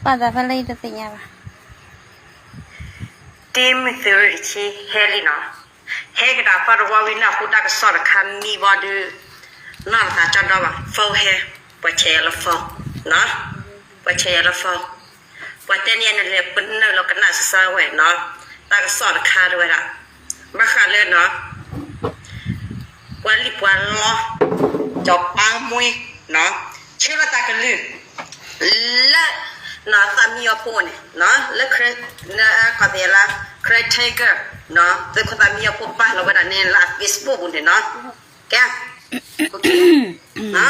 Pada falei da tinha ba. Team theory helina. Hegda parwawina kuda ka sor kami wadu na ta chanda ba fo he pache la fo na pache la fo pateni ne le punna lo kana sa we na ta ka sor kha do ra ba kha le na wali pwa lo cho pa mui na chela ta ka lu la na famia pone na le kre na ka de la caretaker na de ko famia po pa lo ba ne la Facebook bunde na ka okay na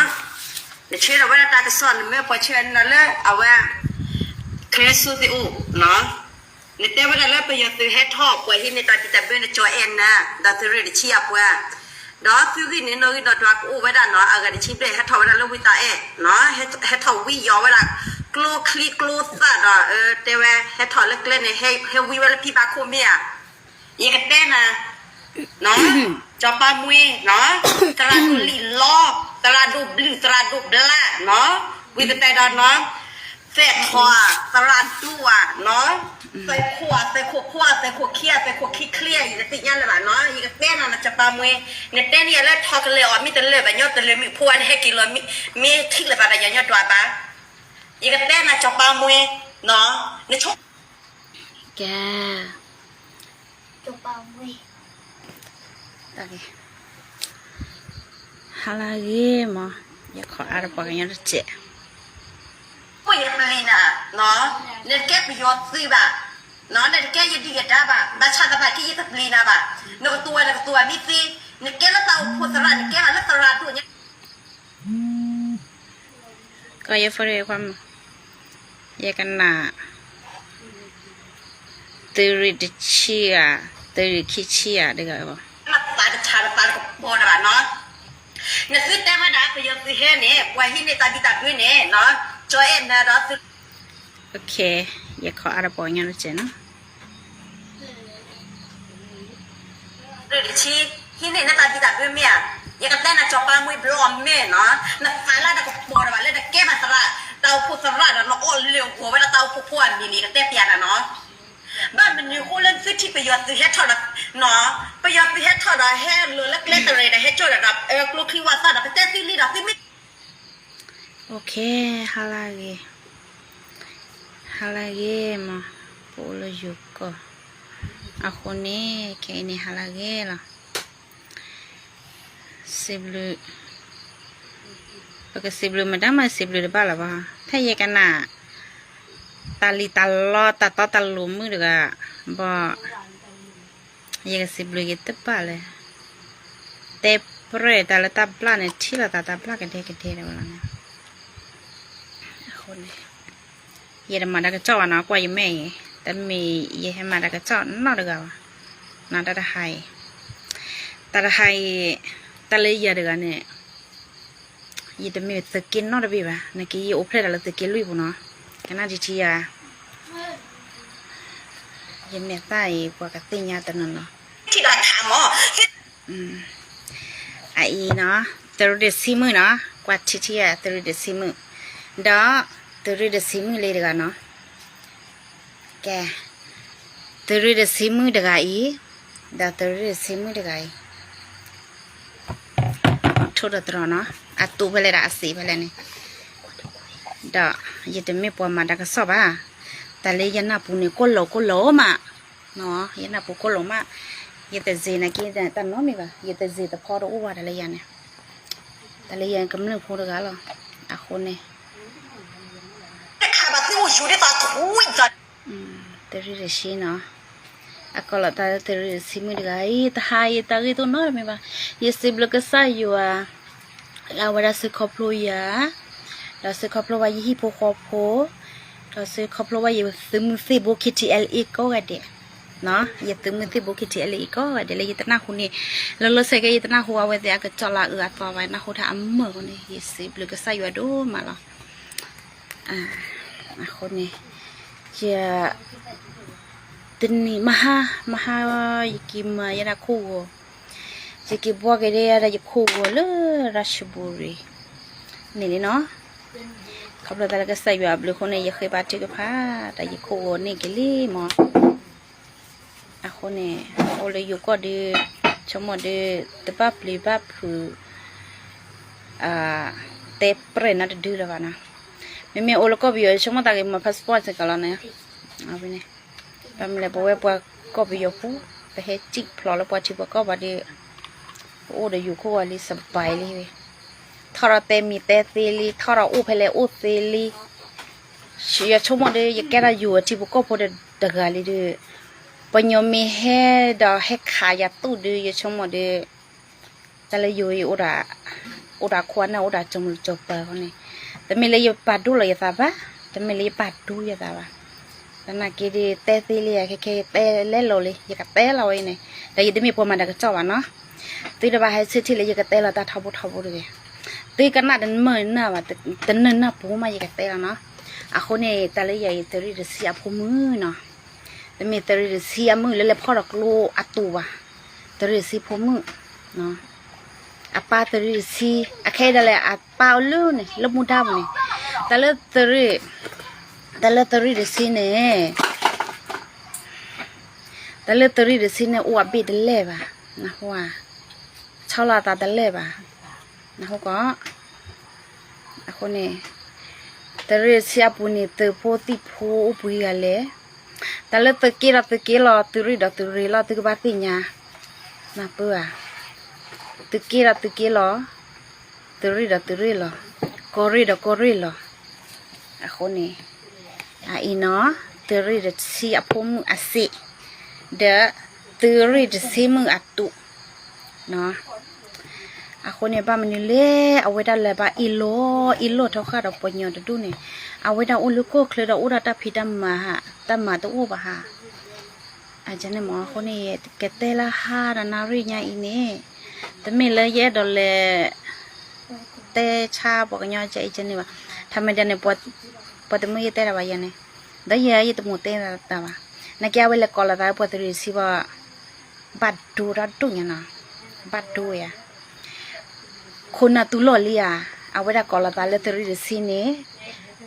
ne chela ba ta ka son me pa chen na le awa kresu de u na ne te ba le pa yo te he top wa hi ne ta ti ta be ne cho en na da te ri chi ya pwa đó từ khi nên nơi đó đoạt u vậy đó nó ở gần chim đây hết thầu đó lúc ta nó hết thầu vi gió vậy là glue click glue ta đóแต่ว่าhết thầuเล็กๆเนี่ยให้วิวแล้วพี่บาโคเมียอีกแต่น่ะเนาะจอปามุยเนาะตลาดดูลีล้อตลาดดูบลูตลาดดูบลาเนาะวิวแต่ดอนเนาะเสร็จคอตลาดดูอ่ะเนาะใส่ขวดใส่ขวดขวดใส่ขวดเคี้ยใส่ขวดขี้เคลียอีกติดยันเลยล่ะเนาะอีกเต้นน่ะจะปามวยเนี่ยเต้นเนี่ยแล้วทอกเลยอ่ะมีแต่เลยแบบยอดแต่เลยมีพวนให้กิโลมีทิ้งเลยป่ะแต่ยังยอดตัวป่ะอีกเต้นน่ะจะปามวยเนาะเนี่ยชกแกจะปามุยโอเคฮาลากีมาอย่าขออะไรปกันยังเจ๊ปุ้ยปลีน่ะเนาะเนี่ยแกไปยอดซื้อป่ะเนาะเนี่ยแกยืดดีกันได้ป่ะบ้านชาติบ้านที่ยืดปลีน่ะป่ะเนี่ยก็ตัวมีซีเนี่ยแกแล้วเตาพูดสระเนี่ยแกแล้วสระตัวเนี่ยก็อย่าฝืนความอย่ากันหนาตื่นเชียตื่นขี้เชียได้ไงวะตาจะชาตาก็ปวดอ่ะเนาะเนี่ยซื้อแต่มาได้ไปยอดซื้อให้เนี่ยว่าที่เนี่ยตาดีตาด้วยเนี่ยเนาะจอยเอ็นนะเนาะโอเคอย่าขออะไรปกันยังเจ๊เนาะหรือชีที่เนี่ยตาดีตาด้วยเมียยังกันแต่น่ะจอปามุยบลอมเมียเนาะน่ะฟ้าละน่ะก็ปวดอ่ะแล้วน่ะแก้มาสระเตาพูดสระเนาะโอ้เลี้ยวหัวเวลาเตาพูดพวนมีกันแต่เปียน่ะเนาะบ้านมันมีคนเล่นซื้อที่ประโยชน์ซื้อเฮ็ดเท่านั้นเนาะประโยชน์ซื้อเฮ็ดเท่านั้นแฮ่เลยเล็กๆอะไรนะเฮ็ดโจทย์ระดับกลูคิวาซ่าดับไปแต่ซีรีส์ดับซีมิโอเคฮาลากีมาปูลยุกก็อาคนนี้แค่นี้ฮาลากีล่ะสิบลูปกติสิบลูมันได้มาสิบลูได้บ้าหรือเปล่าถ้าแยกกันน่ะตาลีตาลอตาตอตาลุมือเด็กอะบ่แยกสิบลูกี่ตัวบ้าเลยแต่เปรย์ตาละตาปลาเนี่ยที่ละตาปลากันเทเลยวันนั้นคนนี้เยอะมาดักจ่อนะกว่ายังไม่แต่มีเยอะมาดักจ่อนอกเด็กอะน่าตาไฮตาเลยเยอะเด็กเนี่ยยี่แต่มีสกินนอกได้บีบ่ะนักกี้ยี่โอเพลด์แล้วสกินลุยปุ่นเนาะกันน่าจะที่ยายังไม่ตายกว่ากับติญาตนั่นเนาะที่ได้ถามอ๋อไอ้เนาะตรุเดซิมือเนาะกว่าที่ยาตรุเดซิมือดอตรุเดซิมือเลยเด็กเนาะแกตรุเดซิมือเด็กอีดอตรุเดซิมือเด็กอีทุกตัวเนาะอัตุเพลดาสีเพลนี่ดอกยี่แต่ไม่ปวดมาดักสอบอ่ะแต่เลยยันน่ะปูนี่ก็โลมาเนาะยันน่ะปูก็โลมายี่แต่เจนะกี้แต่น้องมีป่ะยี่แต่เจแต่พอรู้ว่าแต่เลยยันเนี่ยแต่เลยยันกำลังพูดกันหรออ่ะคนเนี่ยข้าบัดนี้อยู่ในตาถุยจัดแต่เรื่องชีเนาะอะก็ละแต่เรื่องสิมือดีกว่าตายี่ตากี่ตัวน้อยมีป่ะยี่สิบลูกก็ใส่อยู่อ่ะเราเวลาซื้อครอบครัวยาเราซื้อครอบครัวว่ายี่ห้อครอบครัวเราซื้อครอบครัวว่ายี่ซื้อมือถือบุกิทีเอลีก็ว่าเด็ดเนาะยี่ซื้อมือถือบุกิทีเอลีก็ว่าเด็ดเลยยี่ตั้งหน้าคนนี้แล้วเราใส่ก็ยี่ตั้งหน้าหัวไว้แต่ก็จอละตัวไว้หน้าหัวถ้าอันเมื่อคนนี้ยี่สิบหรือก็ใส่อยู่ดูมาแล้วคนนี้จะตินนี่มหายิมยันคู่จะกี่บัวกันได้อะไรจะคู่เลยราชบุรีนี่เนาะ ขับรถแต่ละก็ใส่แบบหรือคนเนี่ยยังเคยบาดเจ็บกับผ้าแต่ยังโคนี่กิลี่หมออะคนเนี่ยโอเลยอยู่ก็ดีชมดีแต่ปั๊บลีปั๊บคือเตะเปรย์น่าจะดื้อแล้วนะไม่มีโอแล้วก็วิวชมตาเกมาพาสปอร์ตสิกันแล้วเนี่ยเอาไปเนี่ยไปมันเลยบอกว่าปะก็วิวปุ๊บไปเฮจิกพลอแล้วปะชิบก็บาดีโอ้เดี๋ยวอยู่คู่วันนี้สบายเลยถ้าเราเต็มมีเตะซีลีถ้าเราอู้ไปเลยอู้ซีลีเชียชมดียังแกเราอยู่ชิบก็พอเด็กอะไรดีปัญญามีเฮดอเฮขายตู้ดียังชมดีแต่ละอยู่อุดาควันนะอุดาจมูกจบไปคนนี้แต่ไม่เลยปัดดูเลยตาบ้าแต่ไม่เลยปัดดูyaตาบ้าแต่นักกีฬาเตะตีเลยแค่เตะเล่นเลยยังกับเตะเราเองเนี่ยแต่ยังมีพวกมันเด็กเจ้าวันเนาะตีระบายให้ซื้อที่เลยยังกับเตะเราตาทับเลยตีกันน่าเดินเหมือนน่ะว่าแต่เนินน่ะปูมายังกับเตะแล้วเนาะอะคนนี้แต่ละยังตีรีเสียพูมือเนาะแต่มีตีรีเสียมือแล้วพ่อดอกโลอัตัวตีรีเสียพูมือเนาะอาป้าตรีสีอาแค่ได้เลยอาป้าลูนี่ลูกมุดามันนี่แต่ละตรีเดสีเนี่ยแต่ละตรีเดสีเนี่ยอวบบิดเลยป่ะนะหัวชาวลาตาเดเลยป่ะนะหัวก็อาคนนี้ตรีเสียปุ่นี่ตัวโพติโพอุปยาเลยแต่ละตะกี้เราตรีเราตะกี้บ้าติญานะเปื่อตะกี้เราตรีเรากอริเราอะคนนี้อีน้อตรีเราสีอพมอาศิเดตรีเราสีมืออัตุเนาะอะคนนี้บ้ามันนี่เล่เอาไว้ได้เลยบ้าอีโลเท่าข้าเราปนยอดดูเนี่ยเอาไว้ได้อุลุโก้เคลดอุระตาพิดามาฮะตามาตัวบ้าฮะอาจารย์เนี่ยหมอคนนี้เกตเตล่าฮารานารีญาอีเนี่ยแต่ไม่เลยแย่ดอลเลยเตชาบอกกันยอใจจันนี่วะทำไมเดี๋ยวนี้ปวดมือเตะระบายเนี่ยได้ยังยี่ตัวมือเตะระตาวะนักยาเวลากอลตาปวดรีสิว่าบัดดูรัดดูเนี่ยนะบัดดูyaคนน่ะตุลอลียเอาไว้ได้กอลตาเลตรีสิเนี่ย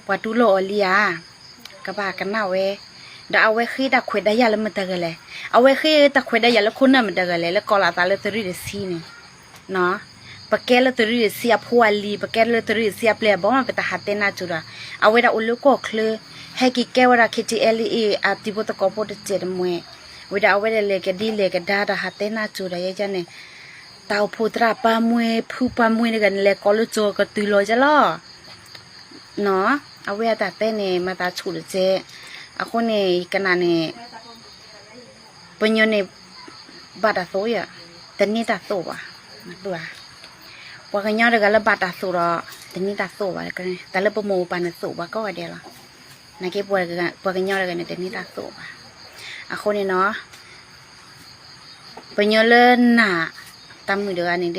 ปวดตุลอลียกระบะกันหน้าเวเดี๋ยวเอาไว้ขี้ตะขวดได้ยาแล้วมันตะกันเลยเอาไว้ขี้ตะขวดได้ยาแล้วคนน่ะมันตะกันเลยแล้วกอลตาเลตรีสิเนี่ยเนาะปะแกเลตรีเสียพัวลีปะแกเลตรีเสียเปลี่ยนบ่มันเป็นตาหัดเตน่าจุระเอาไว้ได้อุลุก็เคลให้กิแกว่าคิดเอลีอาติบุตะกอบดเจดมวยเวลาเอาไว้ได้เลยก็ดีเลยก็ดาหัดเตน่าจุระยังจันเนี่ยตาพูดราปามวยผู้ปามวยเนี่ยกันเลยก็ลุโจก็ตุลอยจะล่อเนาะเอาไว้แต่เต้เนี่ยมาตาฉุดเจอะคนเนี่ยกันน่ะเนี่ยปัญญาเนี่ยบาดโซ่อะแต่นี่ตาโซ่อะตัวว่ากันยอดกันแล้วบาดสูรอแต่นี่ตาสูว่ากันแต่แล้วประโมปานสูว่าก็ว่าเดียวละนักเก็บป่วยกันยอดกันแต่นี่ตาสูว่าอะคนนี้เนาะเป็นยอดเล่นน่ะตามมือเดียวกันนี่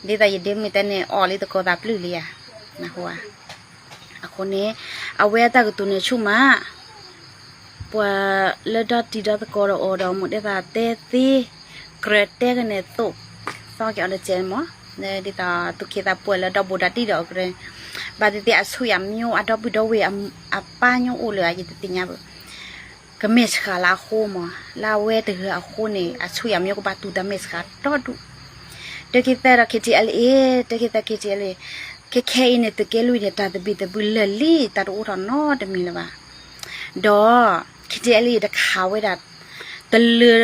ดีแต่ยังดีมีแต่เนี่ยอ๋อลิตะโกตาปลื้มเลยอะนะหัวอะคนนี้เอาไว้ตากตัวเนี่ยชุ่มอ่ะปัวเลือดดีดตะโกเราอ๋อเราหมดได้ตาเตะตีเกรดเตะกันเนี่ยตุกซ้อแกเอาเจนมั้งเนี่ยดิตาตุกีตาป่วยแล้วดอกบุดาตีดอกเลยบาดที่อาสุยามิโออาดอกบุดาเวอาป้าโยอุเลยอาจิตติญาบก็เมสคาลาโคมั้งลาเวตเหออาโคเนี่ยอาสุยามิโอก็บาตูดาเมสคาตอดูเด็กที่แต่ละคิดอะไรเด็กที่แต่คิดอะไรแค่เนี่ยตะเกลุยเดตาตะบีตะบุลลี่ตาดูร้อนนอตะมีละบ้าดอคิดอะไรตะขาวไว้ดัดตะเลือ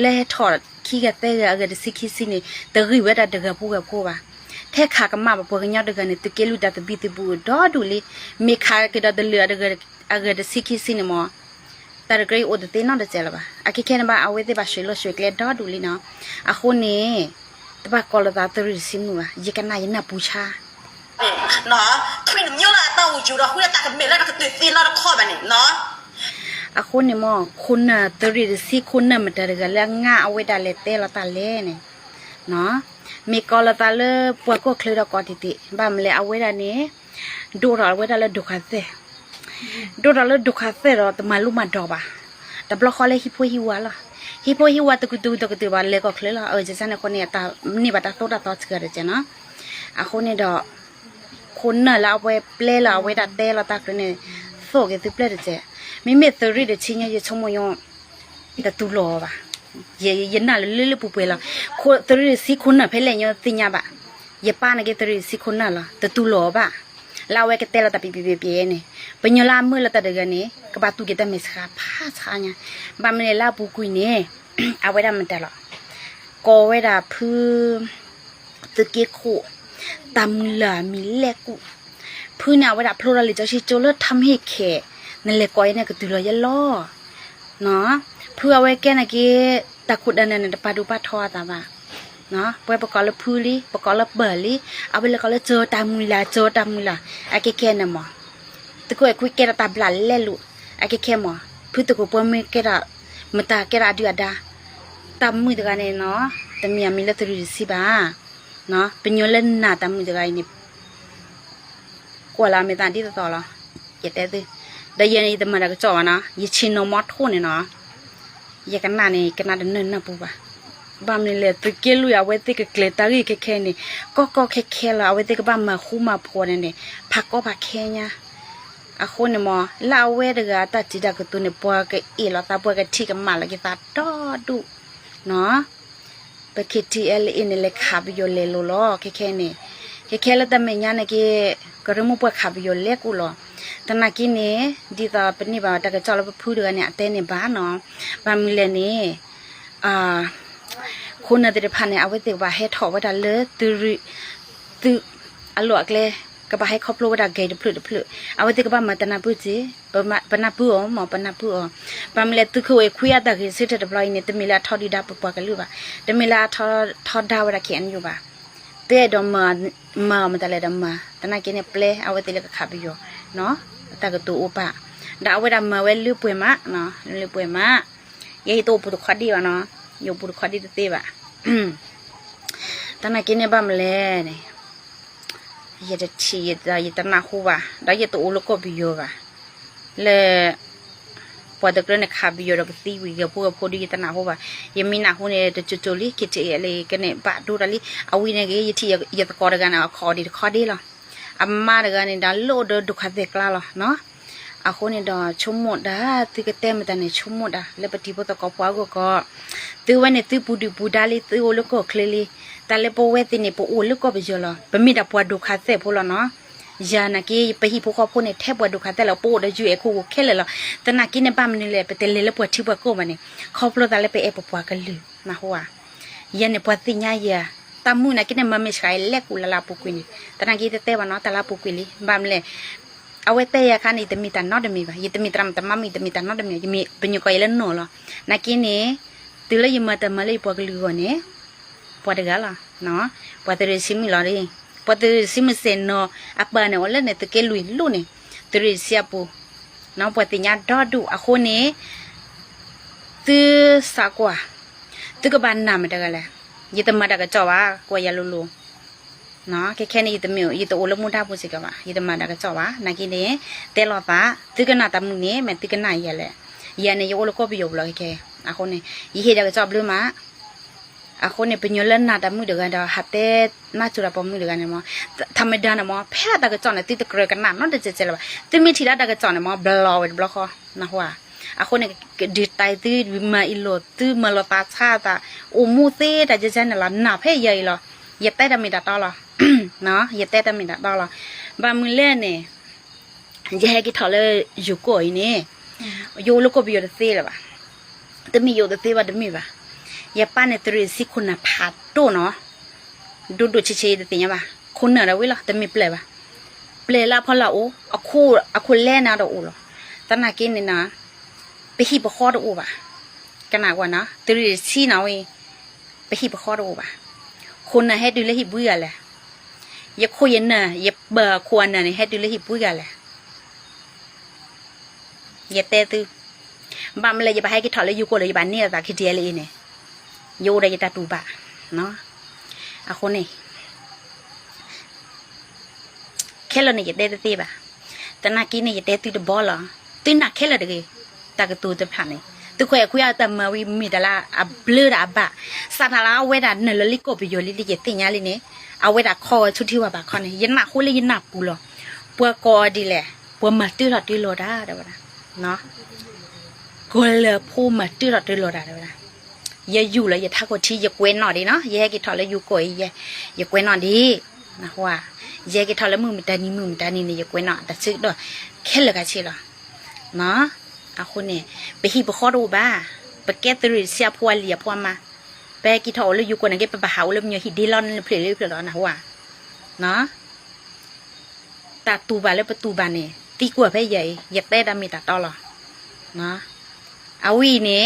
เล่ถอดขี้กระเตะอะไรสิขี้สิเนี่ยตะรีเวดาเด็กผู้กับผู้ว่าแท้ขากับมาแบบพวกนี้เด็กเนี่ยตะเกลุดาตะบีตะบูดอดูเลยมีขาเกดาตะเลือเด็กอะไรสิขี้สิเนี่ยมั้งแต่เด็กโอดเตนนั่นเด็กเจละบ้าอาคิดแค่นั้นบ้าเอาไว้ที่บ้านช่วยเกล็ดดอดูเลยเนาะอาคนนี้แต่บ้ากอลตาตะรีสิมัวยี่กันนายน่ะปูชาเนาะทำไมหนุ่มเยอะละต้องอยู่เราคุยตากับเมล่าก็ตื่นตีนเราข้อแบบนี้เนาะอะคนเนี่ยมั้งคุณน่ะตรีสิคุณน่ะมันจะเรื่องเรื่องง่าเอาไว้ได้เลยเตะละตาเล่เนี่ยเนาะมีกอละตาเล่ปวดก็เคลื่อนก่อนทีบ้านมันเลยเอาไว้ได้เนี่ยดูเราเอาไว้ได้เลยดูขาเซ่เราแต่มาลุ่มมาดอกอ่ะแต่บล็อกเขาเลยฮิปโปฮิวะล่ะฮิปโปฮิวะตะกุตุบ้านเลยก็เคลื่อนจะสั่นคนเนี่ยตานี่บัดตาโตตาเฉยๆเนาะอะคนเนี่ยดอกค คนน่ะแล้วเอาไว้เปล่แล้วเอาไว้ดัดเต้แล้วตากเนี่ยโซ่ก็ตัวเปล่เจ๊ไม่เม็ดตัวรีดชิ้นยังชงมยองแต่ตัวรอป่ะยันน่ะเลื่อยๆปุ๊บๆละคนตัวรีดสิคนน่ะเพื่อนยังติญญาป่ะยัป้านะแกตัวรีดสิคนน่ะละแต่ตัวรอป่ะเราไว้ก็เต้แล้วแต่ปีเนี่ยเป็นยลามือแล้วแต่เด็กเนี่ยก็บาตุกแต่ไม่สาผ้าช้าเนี่ยบางมันเลยลาบุกุยเนี่ยเอาไว้ได้มันแต่ละก็ไว้ได้เพื่อตะเกียโคตำละมีเล็กุเพื่อเนี่ยไว้ได้พลูราลิจะชิโจเลทำให้แข่นั่นแหละก้อยเนี่ยก็ตัวเลยล่อเนาะเพื่อไว้แกนะกี้ตะขุดอันนั้นปลาดูปลาทอดแต่ว่าเนาะเพื่อประกอบละพูลีประกอบละเบอร์ลีเอาไปเลยก็เลยเจอตามมือละไอ้แค่เนี่ยหมอตะกุยคุยแกระตาบลันเล่ลุไอ้แค่หมอเพื่อตะกุยปมือแกระมันตาแกระดูดาตามมือตะกันเนี่ยเนาะแต่มีอามิละตัวดีสิบ้าเนาะเป็นยนเล่นหน้าตามมือตะกันนี่กว่าเราไม่ตานที่ต่อละอย่าแต่ดื้อได้ยันนี่แต่มาแล้วก็จ่อนะยิ่งชินโนมอดทุ่นเนี่ยเนาะอย่ากันหน้านี่กันหน้าเดินเนินนะปุ๊บะบ้านนี่เลยตะเกียลุยเอาไว้ติกเกลตารีแค่นี่ก็แค่ละเอาไว้ติกบ้านมาคู่มาพอเนี่ยพักก็พักแค่เนี่ยอะคนเนี่ยมอลาเวเดกาตัดจิดากตัวเนี่ยปัวก็อีละตาปัวก็ที่กันมาแล้วก็ตาดอดุเนาะไปคิดที่อินเลยขับโยเลโลล้อแค่นี่แค่แล้วแต่ไม่ยานะกี้ก็เริ่มปัวขับโยเลกูล้อแต่นักกินเนี่ยดีต่อเป็นนี่บ่าวแต่ก็จอดแล้วพูดกันเนี่ยแต่เนี่ยบ้านเนาะบ้านมีเลยนี่คุณน่ะจะพันเนี่ยเอาไว้ติว่าให้ถอดไว้ดันเลยตื้ออร่อยเลยก็บ่ให้ครอบครัวดักเกยพลุเอาไว้ติก็บ่มาตนาปุจิปนาปุหมอปนาปุบ่มีเลยตื้อคือคุยดักเกยสิจะปล่อยเนี่ยแต่มีละทอดีดาปปกันหรือบ่แต่มีละทอดาวดักเขียนอยู่บ่เตะดอมมาแต่ละดอมมาตนากินเนี่ยเปลเอาไว้ติเลยก็ขับอยู่เนาะแต่ก็ตัวอุปะดาวไว้ดำมาไว้ลือป่วยมะเนาะลือป่วยมะยัยตัวปุถุคดีวะเนาะอยู่ปุถุคดีเตะบ่ตนากินเนี่ยบ่มาเลยเนี่ยยัดชียัดตนาหัวได้ยัดตัวอุลก็บิโยบ่เลยพอตะกร้เนี่ยขับบิโยเราก็ตีวิกับพวกดียัดตนาหัวยังมีหน้าหัวเนี่ยจะจุลิคิดจะอะไรกันเนี่ยบ้าดูดาลีเอาวิเนี่ยก็ยัดที่ยัดกอดกันเอาคอดีหรออามาเด็กเนี่ยดาโลดดุขัดเด็กละหรอเนาะอาคนเนี่ยดอชมหมดด้าตื่นก็เต็มแต่เนี่ยชมหมดด้าแล้วปฏิบัติก็พอก็ตื่นวันเนี่ยตื่นปูดาลีตื่นโอลก็เคลีแต่เลยพอเวทีเนี่ยพอโอลก็ไปเจอละเป็นมีแต่พอดุขัดเสพพอละเนาะยานักกี้ไปหิพวกเขาพวกเนี่ยแทบพอดุขัดแต่เราโป้ได้จู่เอคูแค่เลยละแต่นักกี้เนี่ยบ้านนี่เลยไปเตะเลยแล้วพอที่พอก็มันเนี่ยเขาพลแต่เลยไปเอพอกันเลยนะหัวยันเนี่ยพอติญญาเยอะตามูนักกี้เนี่ยมันไม่ใช่เล็กกุลลาปุกุนี่แต่นักกี้เตะวันเนาะแต่ลาปุกุลีบ้านเลยเอาไว้เตะค่ะนี่แต่มีแต่นอดมีป่ะยี่แต่มีตรำแต่มามีแต่มีแต่นอดมียังมีเป็นยังไงเล่นหนูหรอนักกี้เนี่ยตื่นเลยยังมาแต่มาเลยพวกลือเนี่ยพอเด็กละเนาะพอตื่นซิมิลอดิพอตื่นซิมิเซนเนาะอัปเนี่ยวันเล่นเนี่ยตะเกลุยลู่เนี่ยตื่นเสียปูเนาะพอตื่นยาดอดูอะคนเนี่ยตื่นสักว่าตื่นก็บ้านน้ำไม่ได้กันเลยยี่แต่มาได้ก็จ่อว่ากว่ายาลูลูเนาะแค่นี้ยี่แต่ไม่ยี่แต่โอละมุดาปุสิกว่ายี่แต่มาได้ก็จ่อว่านักกินเนี่ยเตลอตาตื่นก็น่าตามุเนี่ยแม่ตื่นก็น่าเยอะเลยยาเนี่ยโอละก็ไปอยู่เลยแค่อะคนเนี่ยยี่เห็นได้ก็จ่อเบลือมาอะคนเนี่ยเป็นยนนาดามือเดียวกันเดาหัดเตน่าจุดละปมือเดียวกันเนี่ยมั้งทำไม่ได้เนี่ยมั้งแพ้ตากระจอนเนี่ยติดตะเกลือกันนั่นนั่นเจ๊เลยติมีทีละตากระจอนเนี่ยมั้งบล็อกคอนะหัวอะคนเนี่ยดีใจติดมาอิโลติมาลตาชาตาโอมูเต้แต่เจ๊เนี่ยละหนาเพ่ใหญ่หรออย่าเต้ดามิดาต่อหรอเนาะอย่าเต้ดามิดาต่อหรอบางมือเล่นเนี่ยจะให้กินทอเลยอยู่ก่อยเนี่ยอยู่ลูกก็ไปอยู่ที่ซีเลยป่ะแต่มีอยู่ที่ซีว่าจะมีป่ะยาป้าเนี่ยตัวสิคุณน่ะผัดตัวเนาะดูเฉยๆแต่เนี่ยป่ะคุณเนี่ยเราวิล่ะแต่มีเปล่าป่ะเปล่าละพอเราเอาคู่เล่นนะเราหรอตอนนักกินเนี่ยนะไปหิบข้อเราป่ะกันหนักกว่านะตัวสินะเว้ยไปหิบข้อเราป่ะคุณน่ะให้ดูแลหิบเบื่อเลยอย่าคุยน่ะอย่าเบื่อควรน่ะให้ดูแลหิบเบื่อเลยอย่าเตะตื้อบางเลยอย่าไปให้กินถอดเลยอยู่กูเลยอย่าบ้านเนี่ยแต่คิดเดียเลยเนี่ยโยได้จะตูบะเนาะอะคนนี่แค่เราเนี่ยจะได้ตีบะแต่นักกินเนี่ยจะได้ตีเดบอลเหรอตีนักแค่เราเด็กแต่ก็ตูจะผ่านเนี่ยตัวคุยคุยแต่มาวิมีแต่ละอับเลือดอับบะสัตว์ละเวดาเนลลิโกไปโยลิลิเจติญาลิเนี่ย เอาไว้ดักคอชุดที่ว่าบาคอนยันหนักคู่เลยยันหนักปูหรอปัวกอดีแหละปัวมาตื้อหลอดตื้อโลด้าเดี๋ยวนะเนาะกูเลยพูมาตื้อหลอดตื้อโลด้าเดี๋ยวนะอย่าอยู่เลยอย่าทักว่าที่อย่าเว้นหน่อยดิเนาะอย่ากินทอดแล้วอยู่ก่อยอย่าเว้นหน่อยดินะว่าอย่ากินทอดแล้วมือมันตานี่เนี่ยอย่าเว้นหน่อยแต่ซื้อด้วยแค่เลยกันเชียวเนาะเอาคนเนี่ยไปฮีบข้อดูบ้าไปแก้ตัวเสียพัวเหลี่ยพัวมาไปกินทอดแล้วอยู่ก่อนนะแกไปบ่าวแล้วมีหิดดิลอนเพลย์นะว่าเนาะตาตูบาแล้วประตูบานเนี่ยตีกว่าไปใหญ่อยากได้ดามีตาตอหรอเนาะเอาวีเนี่ย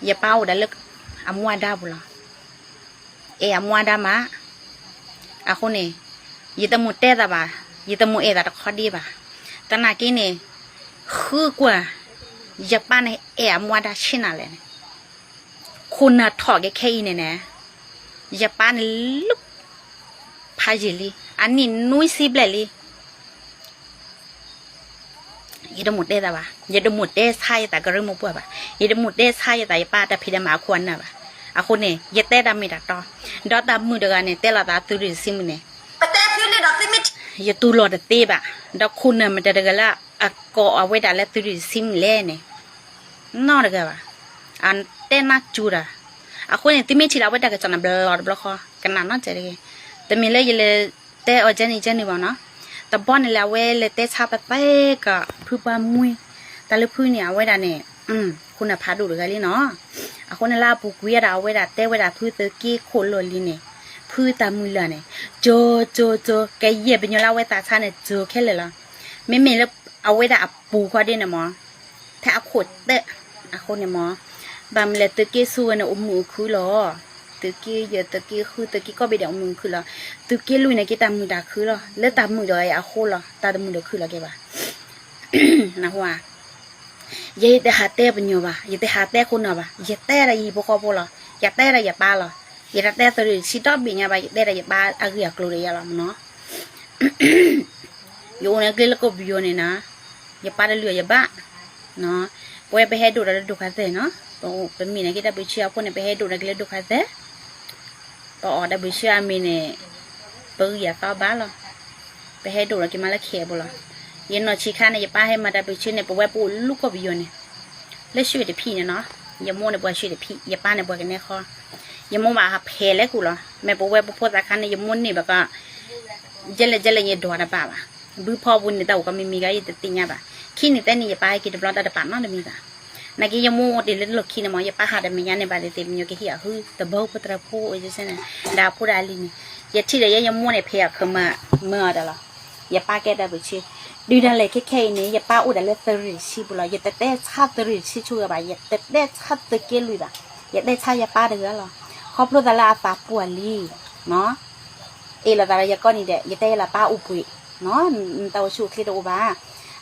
อย่าเป้าได้เลิกอามัวดาบุละอามัวดามาอาคนเนี่ยยีตมุเตะตาบ่ายีตมุตาตะคอดีบ่าตอนนั้นกินเนี่ยคือกว่าอย่าป้าเนี่ยอามัวดาชินาเลยคุณน่ะถอดแค่อีเนี่ยนะอย่าป้าเนี่ยลุกพาจิลีอันนี้นุ้ยซีเบลลียีตมุเตะตาบ่ายีตมุเตะใช่แต่ก็เรื่องมุกบ่ายีตมุเตะใช่แต่ป้าแต่พิดามาควรน่ะบ่าอาคนเนี่ยยัดเตะดำมีดต่อดอตดำมือเดียวกันเนี่ยเตะละตาตุริซิมเนี่ยปะแต่พิวเลยดอกซิมิดยัดตูหลอดเตะบ่ะดอกคุณเนี่ยมันจะเดียวกันละอะก็เอาไว้ได้แล้วตุริซิมเล่เนี่ยนอกเดียวกันบ่ะอันเตะนักจูระอาคนเนี่ยที่ไม่ชิลเอาไว้ได้ก็จะนับหลอดบล็อกคอกันนั่นน่าจะเลยแต่มีเลยยังเลยเตะเอาเจนี่บ่เนาะแต่บ้านเนี่ยแล้วเว้เลยเตะชาไปเตะก็พื้นบ้านมุ้ยแต่เลยพื้นเนี่ยเอาไว้ได้เนี่ยคุณน่ะพาดูเลยกันเลยเนาะอาคนนั้นลาบุกเวียดเอาไว้ดัดเต้ไว้ดัดพื้นตะกี้โคลอลีเนี่ยพื้นตามือละเนี่ยโจแกเหยียบเป็นยอลาไว้ตาชาเนี่ยโจแค่เลยละไม่แล้วเอาไว้ดัดปูเขาได้นะหมอถ้าเอาขวดเตะอาคนเนี่ยหมอบางเลยตะกี้ส่วนเนี่ยมือคือหรอตะกี้เยอะตะกี้คือตะกี้ก็ไปเดี๋ยวมือคือหรอตะกี้ลุยเนี่ยกี่ตามือด่าคือหรอแล้วตามือเดี๋ยวอาโคหรอตามือเดี๋ยวคือหรอแกบ้านะหัวยัยแต่หาเต้เป็นอยู่บ่ยัยแต่หาเต้คนน่ะบ่ยัยแต่อะไรอีพวกเขาพวกเรายัยแต่อะไรยัยป้าเรายัยแต่ตัวนี้สิตอบบินยังบ่ยัยแต่อะไรยัยป้าอาเกียกลัวเลยยาละมั้งเนาะอยู่เนี่ยก็เลยก็บิโยเนี่ยนะยัยป้าได้เหลือยัยบ้าเนาะพอไปให้ดูแล้วดูขัดเต้เนาะพอเป็นมีเนี่ยก็ได้ไปเชื่อคนเนี่ยไปให้ดูแล้วก็เลยดูขัดเต้พอได้ไปเชื่อมีเนี่ยเปิดยัยป้าบ้าเราไปให้ดูแล้วกินมาแล้วเขียบุละยันนอชิคาเนี่ยอย่าป้าให้มาได้ไปชื่อเนี่ยปะไว้ปูลูกก็บิโยเนี่ยเล่ช่วยเด็กพี่เนี่ยเนาะอย่าโม่เนี่ยปะช่วยเด็กพี่อย่าป้าเนี่ยปะกันเนี่ยคออย่าโม่มาหาเพลแล้วกูเหรอแม่ปะไว้ปะพูดตาคันเนี่ยอย่าโม่เนี่ยแบบก็เจริญเนี่ยดวงนะป้าบ่ะบื้อพ่อบุญเนี่ยแต่ก็ไม่มีก็ยิ่งติดเนี่ยบ่ะขี้นี่แต่เนี่ยอย่าป้าให้กินแต่ปลอดแต่ป้านั่นเลยมีบ่ะนักอย่าโม่เดี๋ยวเล่นหลอกขี้เนี่ยมั้งอย่าป้าหาแต่ไม่ยันเนี่ยบ่ะเดี๋ยวเต็มเนี่ยก็เหี้ยฮือแต่เบ้าพุทธพูไอ้เจ้าเนี่ยดาวพูดอะไรนี่อย่าที่เดี๋ยวอย่าโม่เนี่ยเพลคือมาเมื่อเดี๋ยวละอย่าป้าแกได้ไปชื่อดูนั่นเลยแค่นี้อย่าป้าอุดอะไรตริชิบุลอย่าแต่ได้ชาตริชิชัวบ่อย่าแต่ได้ชาตะเกียลุยบ่อย่าได้ชาอย่าป้าเดือหรอครอบครัวแต่ละตาปวดลีเนาะละแต่ละอย่าก้อนนี่เด็อย่าได้ละป้าอุปุยเนาะแต่ว่าชูคลิดอุบา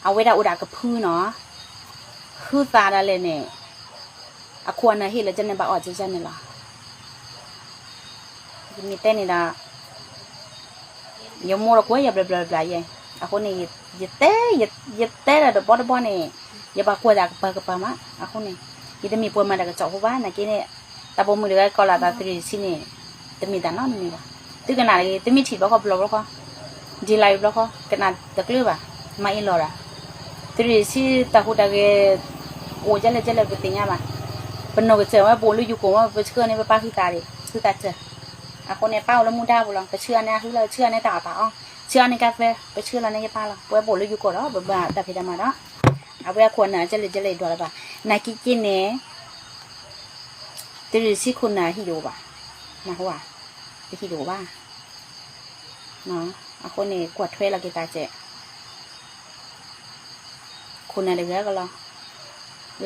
เอาไว้ดาอุดากับพื้นเนาะคือตาอะไรเนี่ยอะควรนะเห็นแล้วจะเนี่ยบ่ออดจะเนี่ยหรอมีเต้นนี่นะอย่ามัวหรอกว่าอย่าเบลอๆยังaku ni yete la do bodo ni ya ba ko da pa ma aku ni kita mi puan ma da ka chok ba na ki ni ta bo mu de ko la ta tri si ni te mi da no ni ba tu ka na le te mi thi ba ko blo ko di live blo ko ka na ta kle ba ma in lo ra tri si ta hu da ge o ja le ke ti nya ba pno ke che ma bo lu yu ko ma ba chke ni ba pa ki ta che aku ni pao lo mu da bu lo ka chue na hu lo chue ni ta ta ongเชื่อในกาแฟไปเชื่อแล้วในยาป้าเราไปบอกเลยอยู่ก่อนแล้วแบบแต่พิจารณาแล้วเอาไว้ควรนะจะเลยดูอะไรบ้างนายกินเนี่ยตื่นสิคุณนะฮิโดบ่ะนะเขาว่าไปฮิโดบ้าเนาะเอาคนเนี่ยกวาดถ้วยเราเกตาเจคุณนะเดี๋ยวก็แล้ว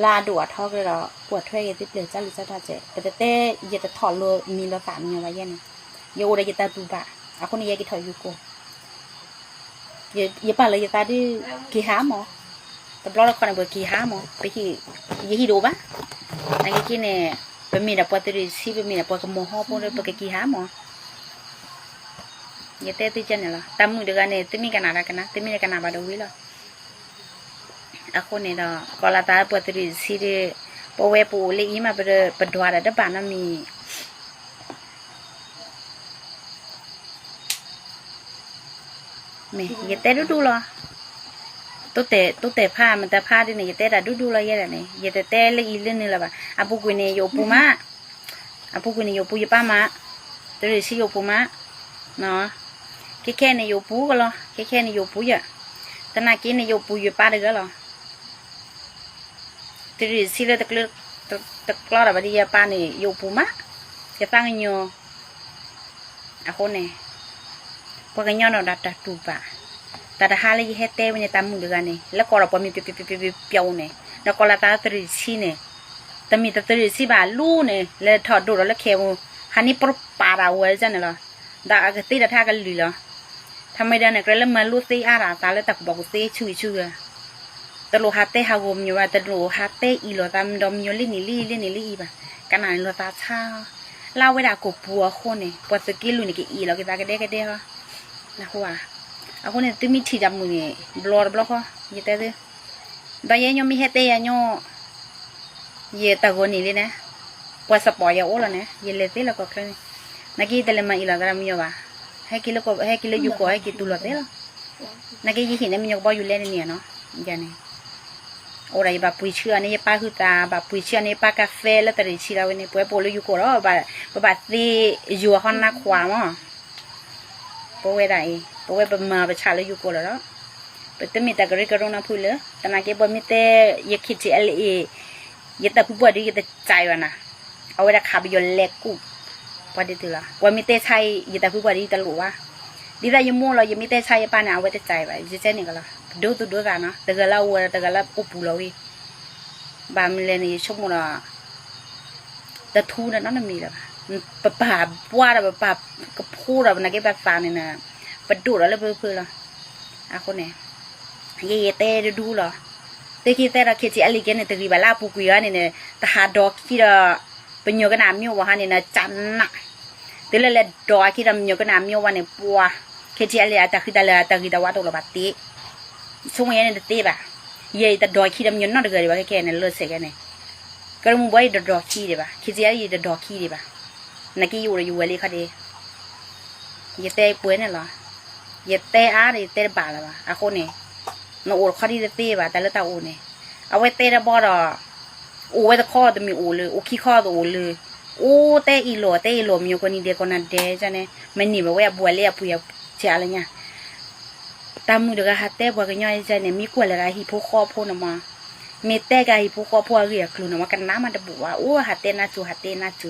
ลาดัวทอก็แล้วกวาดถ้วยติดเลยจ้าหรือจ้าตาเจแต่เต้อย่าจะถอดเลยมีเราสามอย่างไรยันโยได้จะตาดูบ่ะเอาคนนี้ยังกินถอยอยู่กูอย่าป่าเลยอย่าตาดิกี่หาหมอแต่เราคนนั้นบอกกี่หาหมอไปที่ยี่หิดูปะนั่นก็เนี่ยเป็นมีแต่ปวดตื่นสิเป็นมีแต่ปวดกระโมห้อพวกเราปวดกี่หาหมออย่าเตะตีจันเนี่ยละตามมือเดียวกันเนี่ยตีมีกันอะไรกันนะตีมีกันอะไรบ้างดูวิละakuเนี่ยเราก็ละตาปวดตื่นสิเดปวดปูเลยอีมาเป็นดวาระดับบ้านนั่นมี mẹ giờ té đu lo tôi té pha mình ta pha đi này giờ té đã đu lo vậy này giờ té lấy lên này là bà abu quỳ này yopu má abu quỳ này yopu gì ba má tôi đi xí yopu má nó cái khe này yopu cái lo cái khe này yopu vậy ta nói cái này yopu gì ba được cái lo tôi đi xí là tật lo là bà đi ba này yopu má cái tăng nhiều aku này qua cái nhau nào đặt tụ bà ta đã hai lấy hết tê bên nhà ta muốn được nàyแล้วก็เราพอมีเปียวเนี่ยแล้วก็เราตาตรีซีเนี่ยแต่มีตรีซีบ่าลู่เนี่ยแล้วถอดดูแล้วเขียวฮันนี่ปรปาราเวอร์จันเนี่ยหรอด่าก็ตีด่าท่ากันลุยหรอทำไมเดี๋ยวเนี่ยก็เริ่มมาลู่ตีอาราตาแล้วตะกุบอกตีช่วยตลูฮัตเต้ฮาวมอยู่ว่าตลูฮัตเต้อีหลอตามดอมอยู่ลี่ป่ะกันไหนหลอตาชาเล่าเวลากูปัวคนเนี่ยปัวสกิลลุยเนี่ยกี่อีหลอกี่ตากันเด้นะหัวaku ni tu mi thi jam ni blur blok ko ye te de da ye nyo mi hete ya nyo ye ta go ni le ne pues sa po ya o la ne ye le te la ko kre na ki te le ma ila gra mi yo ba he ki lo yu ko he ki tu lo te la na ki yi hin ne mi yo bo yu le ni no ya ne ora ye ba pui chua ne ye pa hu ta ba pui chua ne pa cà phê la ta ri chi la we ne po lo yu ko ro ba ti yu hon na kwa mo po we dai po we ba ma ba cha le yu ko la ro pe te mi ta gari ka ro na phu le ta na ke bo mi te ye khit chi le ye ta pu bo di ye ta chai wa naเอาไว้คาบิโยเล็กกูพอดีตัวละว่ามีเตชัยยีแต่ผู้บริตลกว่าดีแต่ยมู่เรายังมีเตชัยป้าเนี่ยเอาไว้ใจไปจะเช่นนี้ก็ละดูตัวกันเนาะแต่ก็เล่าว่าแต่ก็เล่าอุปุเราอีบางเรื่องนี่ชั่วโมงละแต่ทูนั่นนั่นมีแล้วปะปะว่าเราปะกับพูดเราในกี่แบบฟังนี่นะปะดูเราเลยเพื่อเราอ่ะคนเนี่ยยี่เตดูเหรอเตคิดแต่เราคิดที่อะไรกันเนี่ยแต่กีบลาปูกุยเนี่ยแต่หาดอกที่เราเป็นโยกน้ำมิวว่าเนี่ยนะจันน่ะแต่ละดอกที่เราโยกน้ำมิวว่าเนี่ยปัวคิดที่อะไรแต่คือแต่ว่าตัวเราบัดตีช่วงนี้เนี่ยตีบ่ะยี่แต่ดอกที่เราโยนน่าจะเกิดว่าแค่เนี่ยเลือดเสียกันเนี่ยก็มึงไว้ดอกที่ดีป่ะคิดที่อะไรดอกที่ดีป่ะนักกี่อยู่เลยค่ะดียี่เตะป่วยเนี่ยหรอยี่เตะอะไรเตะบ้าแล้วป่ะอ่ะคนเนี่ยน้าโอ้ข้อที่เตะป่ะแต่ละตาโอ้เนี่ยเอาไว้เตะระบอดโอ้ไว้ตะข้อจะมีโอ้เลยโอ้ขี้ข้อตัวโอ้เลยโอ้เตะอีหล่อมีคนนี้เด็กคนนั้นเด็กจ้ะเนี่ยมันหนีมาไว้บัวเลี้ยปุยเจ้าอะไรเนี่ยตามมือเด็กฮัตเต้บัวกันย่อยจ้ะเนี่ยมีกวนอะไรฮิปโปคอพูนออกมามีเตะกับฮิปโปคอพูเรียกลุ่นออกมากันน้ำมันจะบัวโอ้ฮัตเต้น่าจู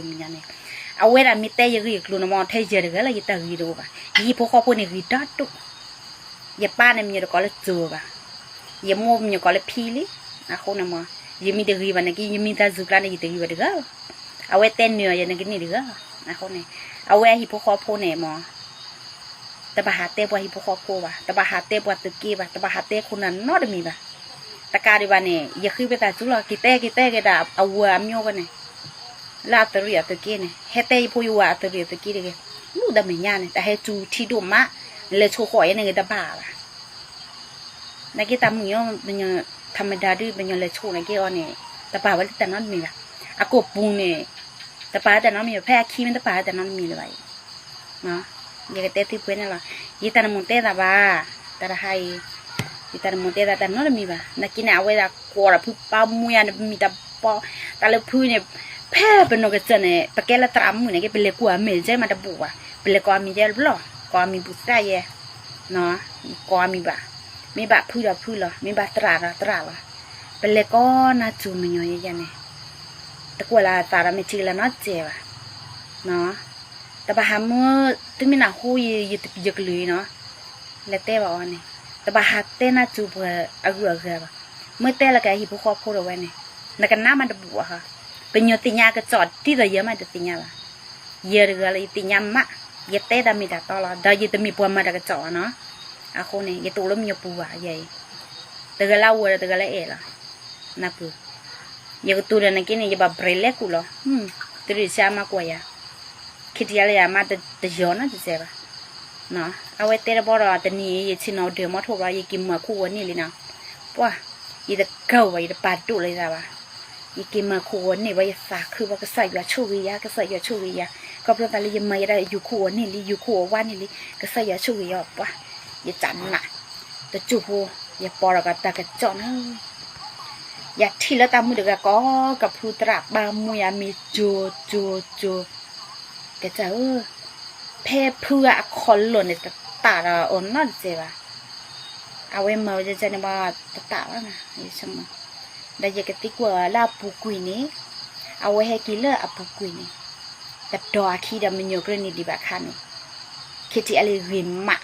มีเนี่ยเอาไว้ละมีเตะยังเรียกลุ่นออกมาเทเจอเด็กอะไรยี่ตากีดูป่ะฮิปโปคอพูเนี่ยกีดัดตุอย่าป้าเนี่ยมีเด็กก็เลยจูป่ะอย่าโม่มีเด็กก็เลยพีลิอะคนน่ะมายังมีเด็กรีบันนี่ยังมีตาจุกลานยี่เด็กรีบันเด็กเอาไว้เต้นเนื้อยังกินนี่เด็กอะคนนี้เอาไว้ฮิปโปคอพูเนี่ยมาแต่บาหาเต้บัวฮิปโปคอพูป่ะแต่บาหาเต้บัวตึกกี้ป่ะแต่บาหาเต้คนนั้นนอดมีป่ะตะการดีบันเนี่ยอย่าขึ้นไปแต่จุลกิเต้ก็ได้เอาวัวมีโอกันเนี่ยลาตรีตึกกี้เนี่ยเฮเต้พูอยู่ว่าตรีตึกกี้เด็กมูดไม่ยากเนี่ยแต่ให้จูที่ดูมะเลยโชว์หอยเนี่ยก็บ้าป่ะนักกีฬามึงยังเป็นยังธรรมดาดื้อเป็นยังเลยโชว์นักกีฬาเนี่ยแต่ป่าว่าแต่นั้นมีป่ะอากบปูเนี่ยแต่ป่าแต่นั้นมีแพ้ขี้มันแต่ป่าแต่นั้นมีเลยเนาะยังก็เตะที่เพื่อนนั่นแหละยี่ตาหมุนเตะแต่ป่าแต่ละให้ยี่ตาหมุนเตะแต่นั้นมีป่ะนักกีฬาเวลากอดพื้นป้ามุยเนี่ยมีแต่ปอแต่ละพื้นเนี่ยแพ้เป็นนกกระจเนี่ยตะแกละตรำมือเนี่ยก็เป็นเล็กกว่าเมย์ใช่มาตะบัวเป็นเล็กกว่ามีเยอะหรอกว่ามีบุษได้เย่เนาะกว่ามีบ่ามีบ่าพื้นเหรอมีบ่าตราละเป็นเล็กก็น่าจูมันย่อยยันเนี่ยตะกัวละตาเราไม่ชีละน่าเจ็บอ่ะเนาะแต่บาหามือที่มีหน้าหูยี่ติดยึกเลยเนาะเล็กเต้บ่อ่ะเนี่ยแต่บาหาเต้น่าจูเพื่ออากุบ่ะเมื่อเต้ละแกหิบุคอพูดเอาไว้เนี่ยนักน้ามันตะบัวค่ะเป็นโยติญาก็จอดที่เราเยอะมาแต่ติญาละเยอะเลยอะไรติญามะเยเต้ดามีแต่ตลอดดาเยตมีปัวมาแต่ก็จอดเนาะอะคนเนี่ยเยตัวแล้วมีปัวใหญ่แต่ก็เล่าวัวแต่ก็เล่าละนับคือเยตัวเดินกินเนี่ยจะแบบเปรี้ยเล็กกูเหรอตัวนี้ช้ามากกว่าอย่าคิดอะไรอย่ามาแต่ย้อนนะจะเจ็บเนาะเอาไว้เตะบอลแต่นี่ยี่ชินเอาเดือดมาทั่วไปยี่กินมาคู่วันนี้เลยนะว้ายี่ตะเก่ายี่ตะปาดุเลยจ้ะวะยี่กินมาคู่วันนี้ว่ายี่ฝากคือว่าก็ใส่ยาชูวิยาก็ใส่ยาชูวิยาก็เพราะแต่เลยยังไม่ได้อยู่คู่วันนี้เลยอยู่คู่วันนี้เลยก็ใส่ยาชูวิยาว้า อย่าจันน่ะแต่จูโฮอย่าปอระกตากระจอนอย่าที่แล้วตามมือเด็กก็กับผู้ตราบามุยามีโจกะจะเพเพื่อคนหล่นในตาเราอ่อนนั่นเจ้าเอาไว้มาจะเนี่ยว่าตาแล้วนะยี่ช่างมันได้ยังกติกว่าลาปูกุยนี้เอาไว้ให้กินเลยอาปูกุยนี้แต่ดอขี้ดำมันอยู่กรณีดีแบบคันคิดที่อะไรริมมะ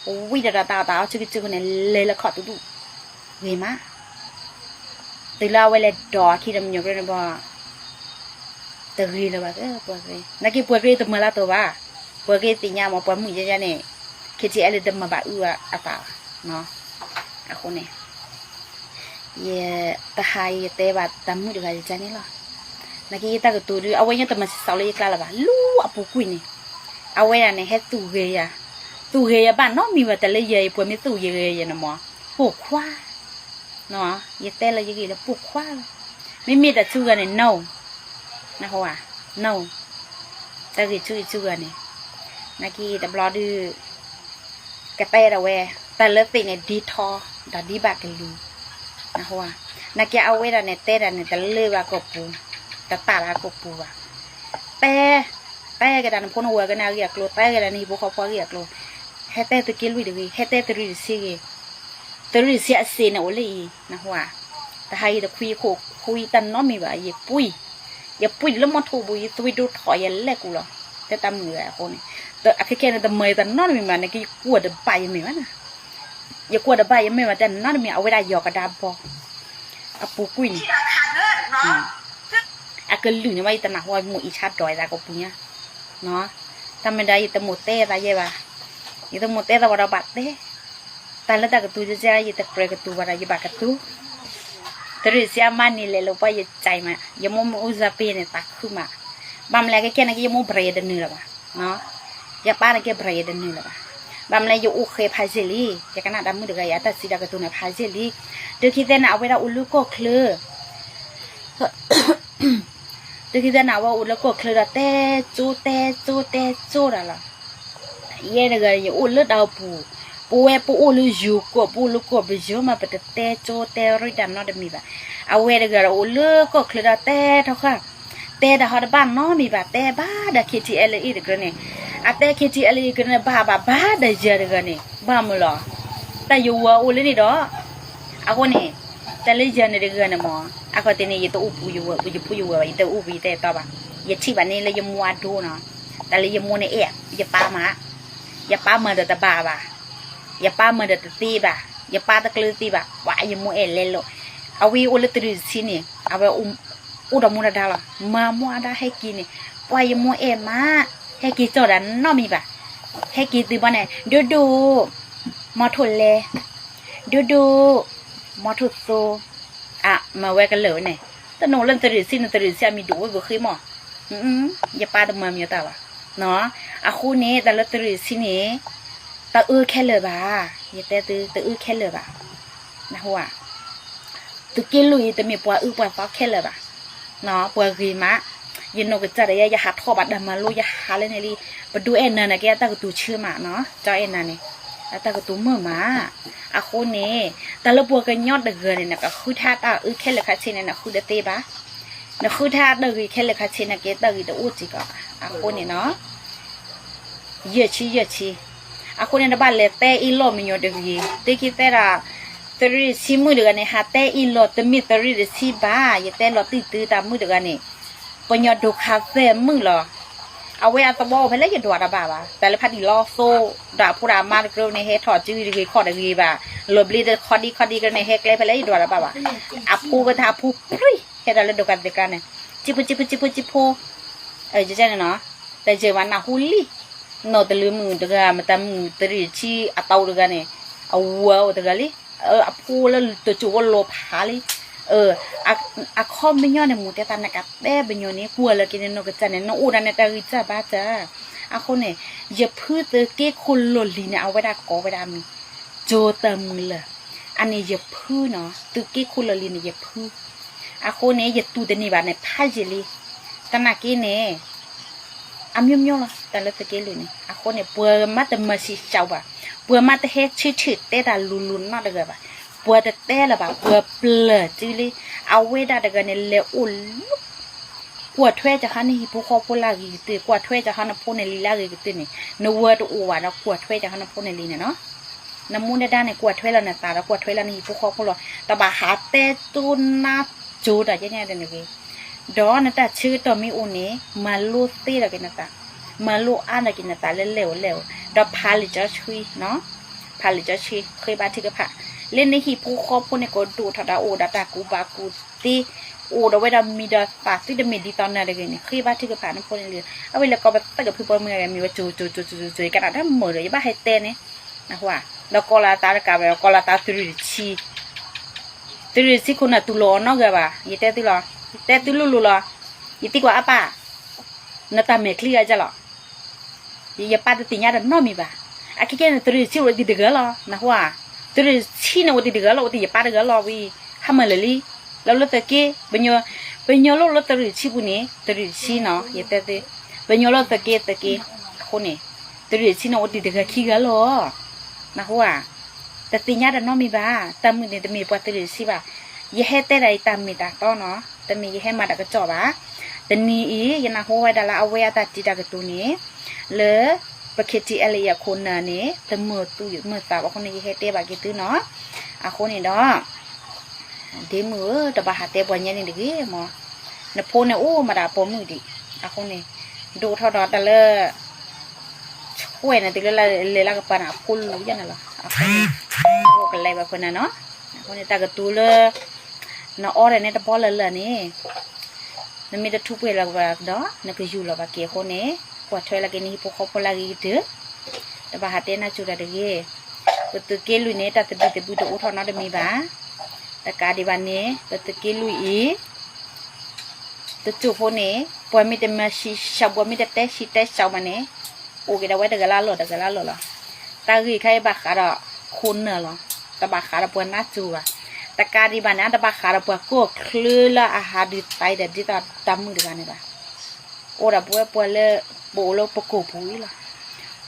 โอ้ยเดี๋ยวตาจุกเนี่ยเลยละขอตัวดูริมมะตีเราไว้เลยดอขี้ดำมันอยู่กรณีบ่ตะรีเลยว่าปวดเลยนักกีปวดเลยตัวมาละตัวว่าปวดเลยตีญามาปวดมือเยอะๆเนี่ยคิดที่อะไรดำมาบ่อาตาเนาะอะคนเนี่ยเย่ตาหายเตะบาตามือเดือดจังนี่หรอนักกีตาก็ตัวดูเอาไว้ยังแต่มาสาวเลยกล้าละบ่ลู่อาปูกุยนี่เอาไว้เนี่ยให้ตู้เฮียบ้านน้องมีว่าแต่เลยเย่ปวดไม่ตู้เย่นะหมอปวดคว้าเนาะเย่เตะเลยยังไงแล้วปวดคว้าไม่มีแต่ชูกันเนี่ย no นะเขาว่า no แต่คือชูกันเนี่ยนักกีแต่บลอดูกระเตะเราเวแต่เลือดตีเนี่ยดีทอดาดีบากกันลูนะเขาว่านักกีเอาไว้เนี่ยเตะเนี่ยแต่เลือดบากปูแต่ตาลากปูว่ะแต่กันดันพ้นหัวกันนะอยากโลแต่กันนี่พวกเขาพออยากโลให้แต่ตะกี้ลุยดีให้แต่ตะลุยสิตะลุยเสียเสียเนี่ยโอเลยนะเขาว่าแต่ให้แต่คุยตันน้องมีว่าอย่าปุ้ยแล้วมาถูบุยตัวดูถอยยันเล็กกูหรอแต่ตามเหนือคนนี่แต่อาทิตย์แค่นั้นแต่เมย์แต่น้องมีมาเนี่ยก็กลัวเดือบใบยังไม่มานะอย่ากลัวเดือบใบยังไม่มาแต่น้องมีเอาไว้ได้หยอกกระดาบพออาปูกุยนี่อาเกินหลุยเนี่ยว่าแต่หนักว่าหมูอีชาดดอยแล้วก็ปุ้ยเนาะทำไม่ได้แต่หมูเต้อะไรยังไงยี่แต่หมูเต้แต่ว่าเราบัดเต้แต่แล้วแต่กระตูจะยี่แต่เปรย์กระตูว่าเรายี่บัดกระตูแต่เรื่องเสียมันนี่เลยเราไปยัดใจมายังมุ่งอุตส่าห์เป็นเนี่ยตักขึ้นมาบำแรกแค่นั้นก็ยังมุ่งเบรดนี่แหละวะเนาะอย่าป้าเนี่ยแค่เบรดนี่แหละวะบำแรกอยู่โอเคพายเซลี่จะขนาดดำมือเด็กยาตัดสีดากระตุ้นพายเซลี่เด็กที่เต้นเอาไว้เราอุลุโกเคลือเด็กที่เต้นเอาว่าอุลุโกเคลือเต้จูอะไรเย่เด็กอยู่อุลุดเอาปูอุลุยูโกปูลุโกไปยูมาเป็นเต้จูเต้รุ่ยดำนอดมีแบบเอาไว้เด็กเราอุลุโกเคลือเต้เท่าค่ะเต้ดาฮอดบ้านน้องมีแบบเต้บ้าดาคิดที่อะไรอีกเด็กเนี่ยอาเต้คิดที่อะไรกันเนี่ยบ้าได้เจอเด็กเนี่ยบ้ามั้งล่ะแต่อยู่ว่าอุลุนี่ดอกอาคนเนี่ยแต่เลยเจอเนี่ยเด็กเนี่ยมั้งอาคนที่นี่ยี่ตัวอุปูอยู่ว่ายี่ตัวอุปีเต้ต่อบ้ายี่ที่บ้านนี้เลยยังมัวดูเนาะแต่เลยยังมัวในยี่ป้ามาเด็ดบ้าบ่าอย่าป้าเมื่อเด็ดตีบ่าอย่าป้าตะกลือตีบ่าว่าอย่ามัวเล่นโลเอาวิอุลตรีสิเนี่ยเอาไปอุดมุนดาละมามัวได้ให้กินเนี่ยว่าอย่ามัวมาให้กินจอดันน้อมีบ่าให้กินตีบ้านเนี่ยดูมาถุนเลยดูมาถุนโซมาแวกันเลยเนี่ยแต่หนูเล่นตรีสิมีดูไว้บ่เคยมั้งอย่าป้าตะมามีตาบ่าเนาะคู่นี้แต่ละตรีสิเนี่ยตะแค่เลยบ่าอย่าแต่ตะแค่เลยบ่านะหัวตุกิลุยแต่มีปัวปัวฟ้าแค่เลยบ่าเนาะปัวกีมะยินโนกจัดอย่าหาทอบัดดมาลุยอย่าหาเลยในลีไปดูนะแกตะกตูชื่อมาเนาะเจ้านี่ตะกตูเมื่อมาคนนี้แต่ละปัวกันยอดเดือดเนี่ยก็คือท่าตาแค่เลยค่ะเช่นเนี่ยคือเดเต้บ่าเนี่ยคือท่าเดือดแค่เลยค่ะเช่นเนี่ยแกตะกีตะอุจิก็คนนี้เนาะเยอะชีคนนี้นะบ้านเล็กแต่อีหล่อมีอยู่เด็กยี่เด็กที่แต่ละตรีสิมือเด็กเนี่ยหาแต่อีหล่อแต่มีตรีเด็กสิบ้าอย่าแต่หล่อตื้อตามมือเด็กเนี่ยปัญญาดูคาเฟ่มือหรอเอาไว้อัตบอลไปแล้วอย่าด่าบ้าแต่ละพัดอีล่อโซ่ด่าผู้ด่ามาเกลียวในเฮถอดจื้อดีขอดดีบ่าหลบลีเดคอดีกันในเฮกเลยไปแล้วอย่าด่าบ้าพูก็ท่าพูปุ้ยเฮดอะไรดูกันเด็กกันเนี่ยจิบจะเนี่ยเนาะแต่เจอวันน่ะหุ่นลี่นอตลืมมือตะกามันตามตรีชีอัตเอาตะกาเนี่ยเอาวัวตะกาลิพูแล้วตัวจูว่าโลภาลิข้อไม่ย่อในหมู่แต่ตามนะครับแต่เป็นย่อนี้กลัวเลยกินนกกระจันเนี่ยนอูดันเนี่ยตาวิจาบ้าจ้าคนเนี่ยอย่าพื้นตะเก้คนหล่นลีเนี่ยเอาไว้ได้ก่อไว้ได้มีโจเติมเลยอันนี้อย่าพื้นเนาะตะเก้คนหล่นลีเนี่ยอย่าพื้นคนเนี่ยอย่าตูเดนี่บ้านเนี่ยพายเจลีตานักเนี่ยอามิยมละแต่ละตะเกียเลยเนี่ยคนเนี่ยเปิดมาแต่มาสิเจ้าบ่ะ ปัวมาแต่เฮ็ดชื่อเต้ดาลุนๆเนาะเด้อบ่ะปัวแต่เต้ละบ่ะปัวเปลอจิลิเอาเวดาเด้อเนี่ยเลอุลกวดถ้วยจะคันนี่ผู้คอผู้ลากีติกวดถ้วยจะคันผู้ในลีลากีตินี่นเวดอูว่าเนาะกวดถ้วยจะคันผู้ในลีเนี่ยเนาะน้ำมูนได้ด้านในกวดถ้วยแล้วน่ะตาแล้วกวดถ้วยแล้วนี่ผู้คอผู้ลอตะบะหาเต้ตุนนาจูดอะเนี่ยเด้อนี่ดอนะตาชื่อตัวมีอุนี้มาลูตี้ละกินตามาลูอันละกินตาเร็วดอพาลิจะช่วยเนาะพาลิจะช่วยเคยบาที่กะพะเล่นในฮีผู้ครอบผู้ในกดดูทาดาโอดาตากูบากูตีโอดาเวดามีดาปาที่ดามีดีตอนนั้นเลยเนี่ยเคยบาที่กะพะนั่นคนเลยเอาเวลาก็แบบตั้งกับพี่บอลเมื่อไงมีว่าจูกันอะถ้าหมดเลยบ้าให้เต้เนี่ยนะว่าแล้วก็ลาตากับแล้วก็ลาตาตุริชีคนน่ะตุลอเนาะกะบ่ยี่เต้ตุลอเต้ตุลุลอยี่ติกว่าอะป่ะนาตาเมคลีอาจจะหรอยี่ป้าติญาดนอมีบ่อะคิดแค่ตุริชีวันดีเดือลอนะว่าตุริชีนะวันดีเดือลอวันดียี่ป้าเดือลอวิทำอะไรลี่แล้วเราตะกี้เป็นโยเราตุริชีบุญเนี่ยตุริชีเนาะยี่เต้ติเป็นโยเราตะกี้คนเนี่ยตุริชีนะวันดีเดือขี้กันลอนะว่าแต่ติญาดนอมีบ่ตามือเนี่ยตามีปวดตุริชีบ่ยี่ให้เต้ไรตามมีตาต้อเนาะแต่มียี่ให้มาดักกระจอบอ่ะแต่นี่ยันนาหัวดาราเอาไว้ตัดจีดักตัวนี้เลยประคิดจีอะไรอย่างคนน่ะนี่แต่มือตู้มือตาว่าคนนี้ยี่ให้เต้บากิตื้อเนาะอ่ะคนนี้เนาะเดี๋ยวมือแต่บาหาเต้บอลยันนี่ดิหมอเนปโปเนี่ยโอ้มาด่าปมือดิอ่ะคนนี้ดูทอดแต่เลยช่วยนะติเลยละกับปานาพูดรู้ยันน่ะหรออ่ะคนนี้โอ้กันไรแบบคนน่ะเนาะคนนี้ตากระตูเลยน้าอ้อเนี่ยตะพอเลยนี่นั่นมีแต่ทุบไปแล้วก็ดอนั่นก็อยู่แล้วก็เกี่ยวคนนี้กวาดช่วยแล้วก็นี่พวกเขาพลากีเด้อแต่บาหาเต้น่าจุดอะไรเงี้ยก็ตะเกียลุยเนี่ยแต่ตะบุตรอุทธรณ์นั่นมีบ้าแต่การดีวันนี้ก็ตะเกียลุยอีตะจูคนนี้ปล่อยมีแต่มาชิชาวบัวมีแต่เตะชิเตะชาวมันนี้โอเคได้ไว้แต่กะลาหลดหรอตาคือใครบาขาดคุณเนอะหรอแต่บาขาดปวดน่าจูอ่ะแต่การดีบ้านนั้นแต่บาขาดปวดก็คลื่นละอาหารดีไปแต่ดีต่อตามมือดีบ้านนี่บ้าโอ้ระปวดเลยโบโลปกปุยละ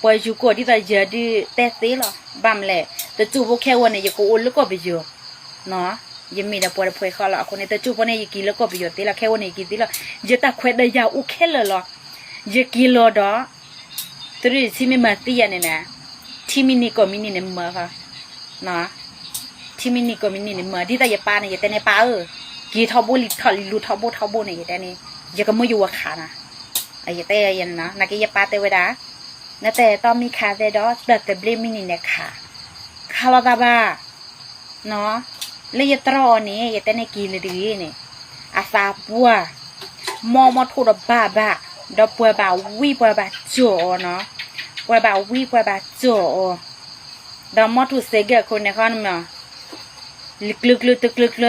ปวดอยู่ก็ดีแต่เยอะดีเตะตีละบ้ามเลยแต่จูบแค่วันนี้ยังก็อุ่นแล้วก็ไปเยอะเนาะยังมีแต่ปวดเขาละคนนี้แต่จูบวันนี้ยังกินแล้วก็ไปเยอะตีละแค่วันนี้กินตีละเยอะแต่แค่ได้ยาอุเคเลยละยังกินแล้วดอตัวนี้ที่ไม่มาตีเนี่ยนะที่มินิก็มินิเนี่ยมาค่ะเนาะที่มินิก็มินิเนี่ยมาที่แต่ยาปาเนี่ยยาแต่ในปากี่ทบลิทอลิลูทบเนี่ยยาแต่เนี่ยยาก็ไม่อยู่ว่าขานะไอ้ยาแต่ยันนะนักยาปาเตวดานั่นแต่ต้องมีขาเตดอสแต่เบลมินิเนี่ยขาเราตาบ้าเนาะแล้วยาตรอเนี่ยยาแต่ในกินเลยดีเนี่ยอาซาปัวมอทูดบ้าดอกปัวบ่าวิปัวบ่าจ่อเนาะปัวบ่าวิปัวบ่าจ่อดอกมอทูเสกคนเนี่ยเขาเนี่ยลึก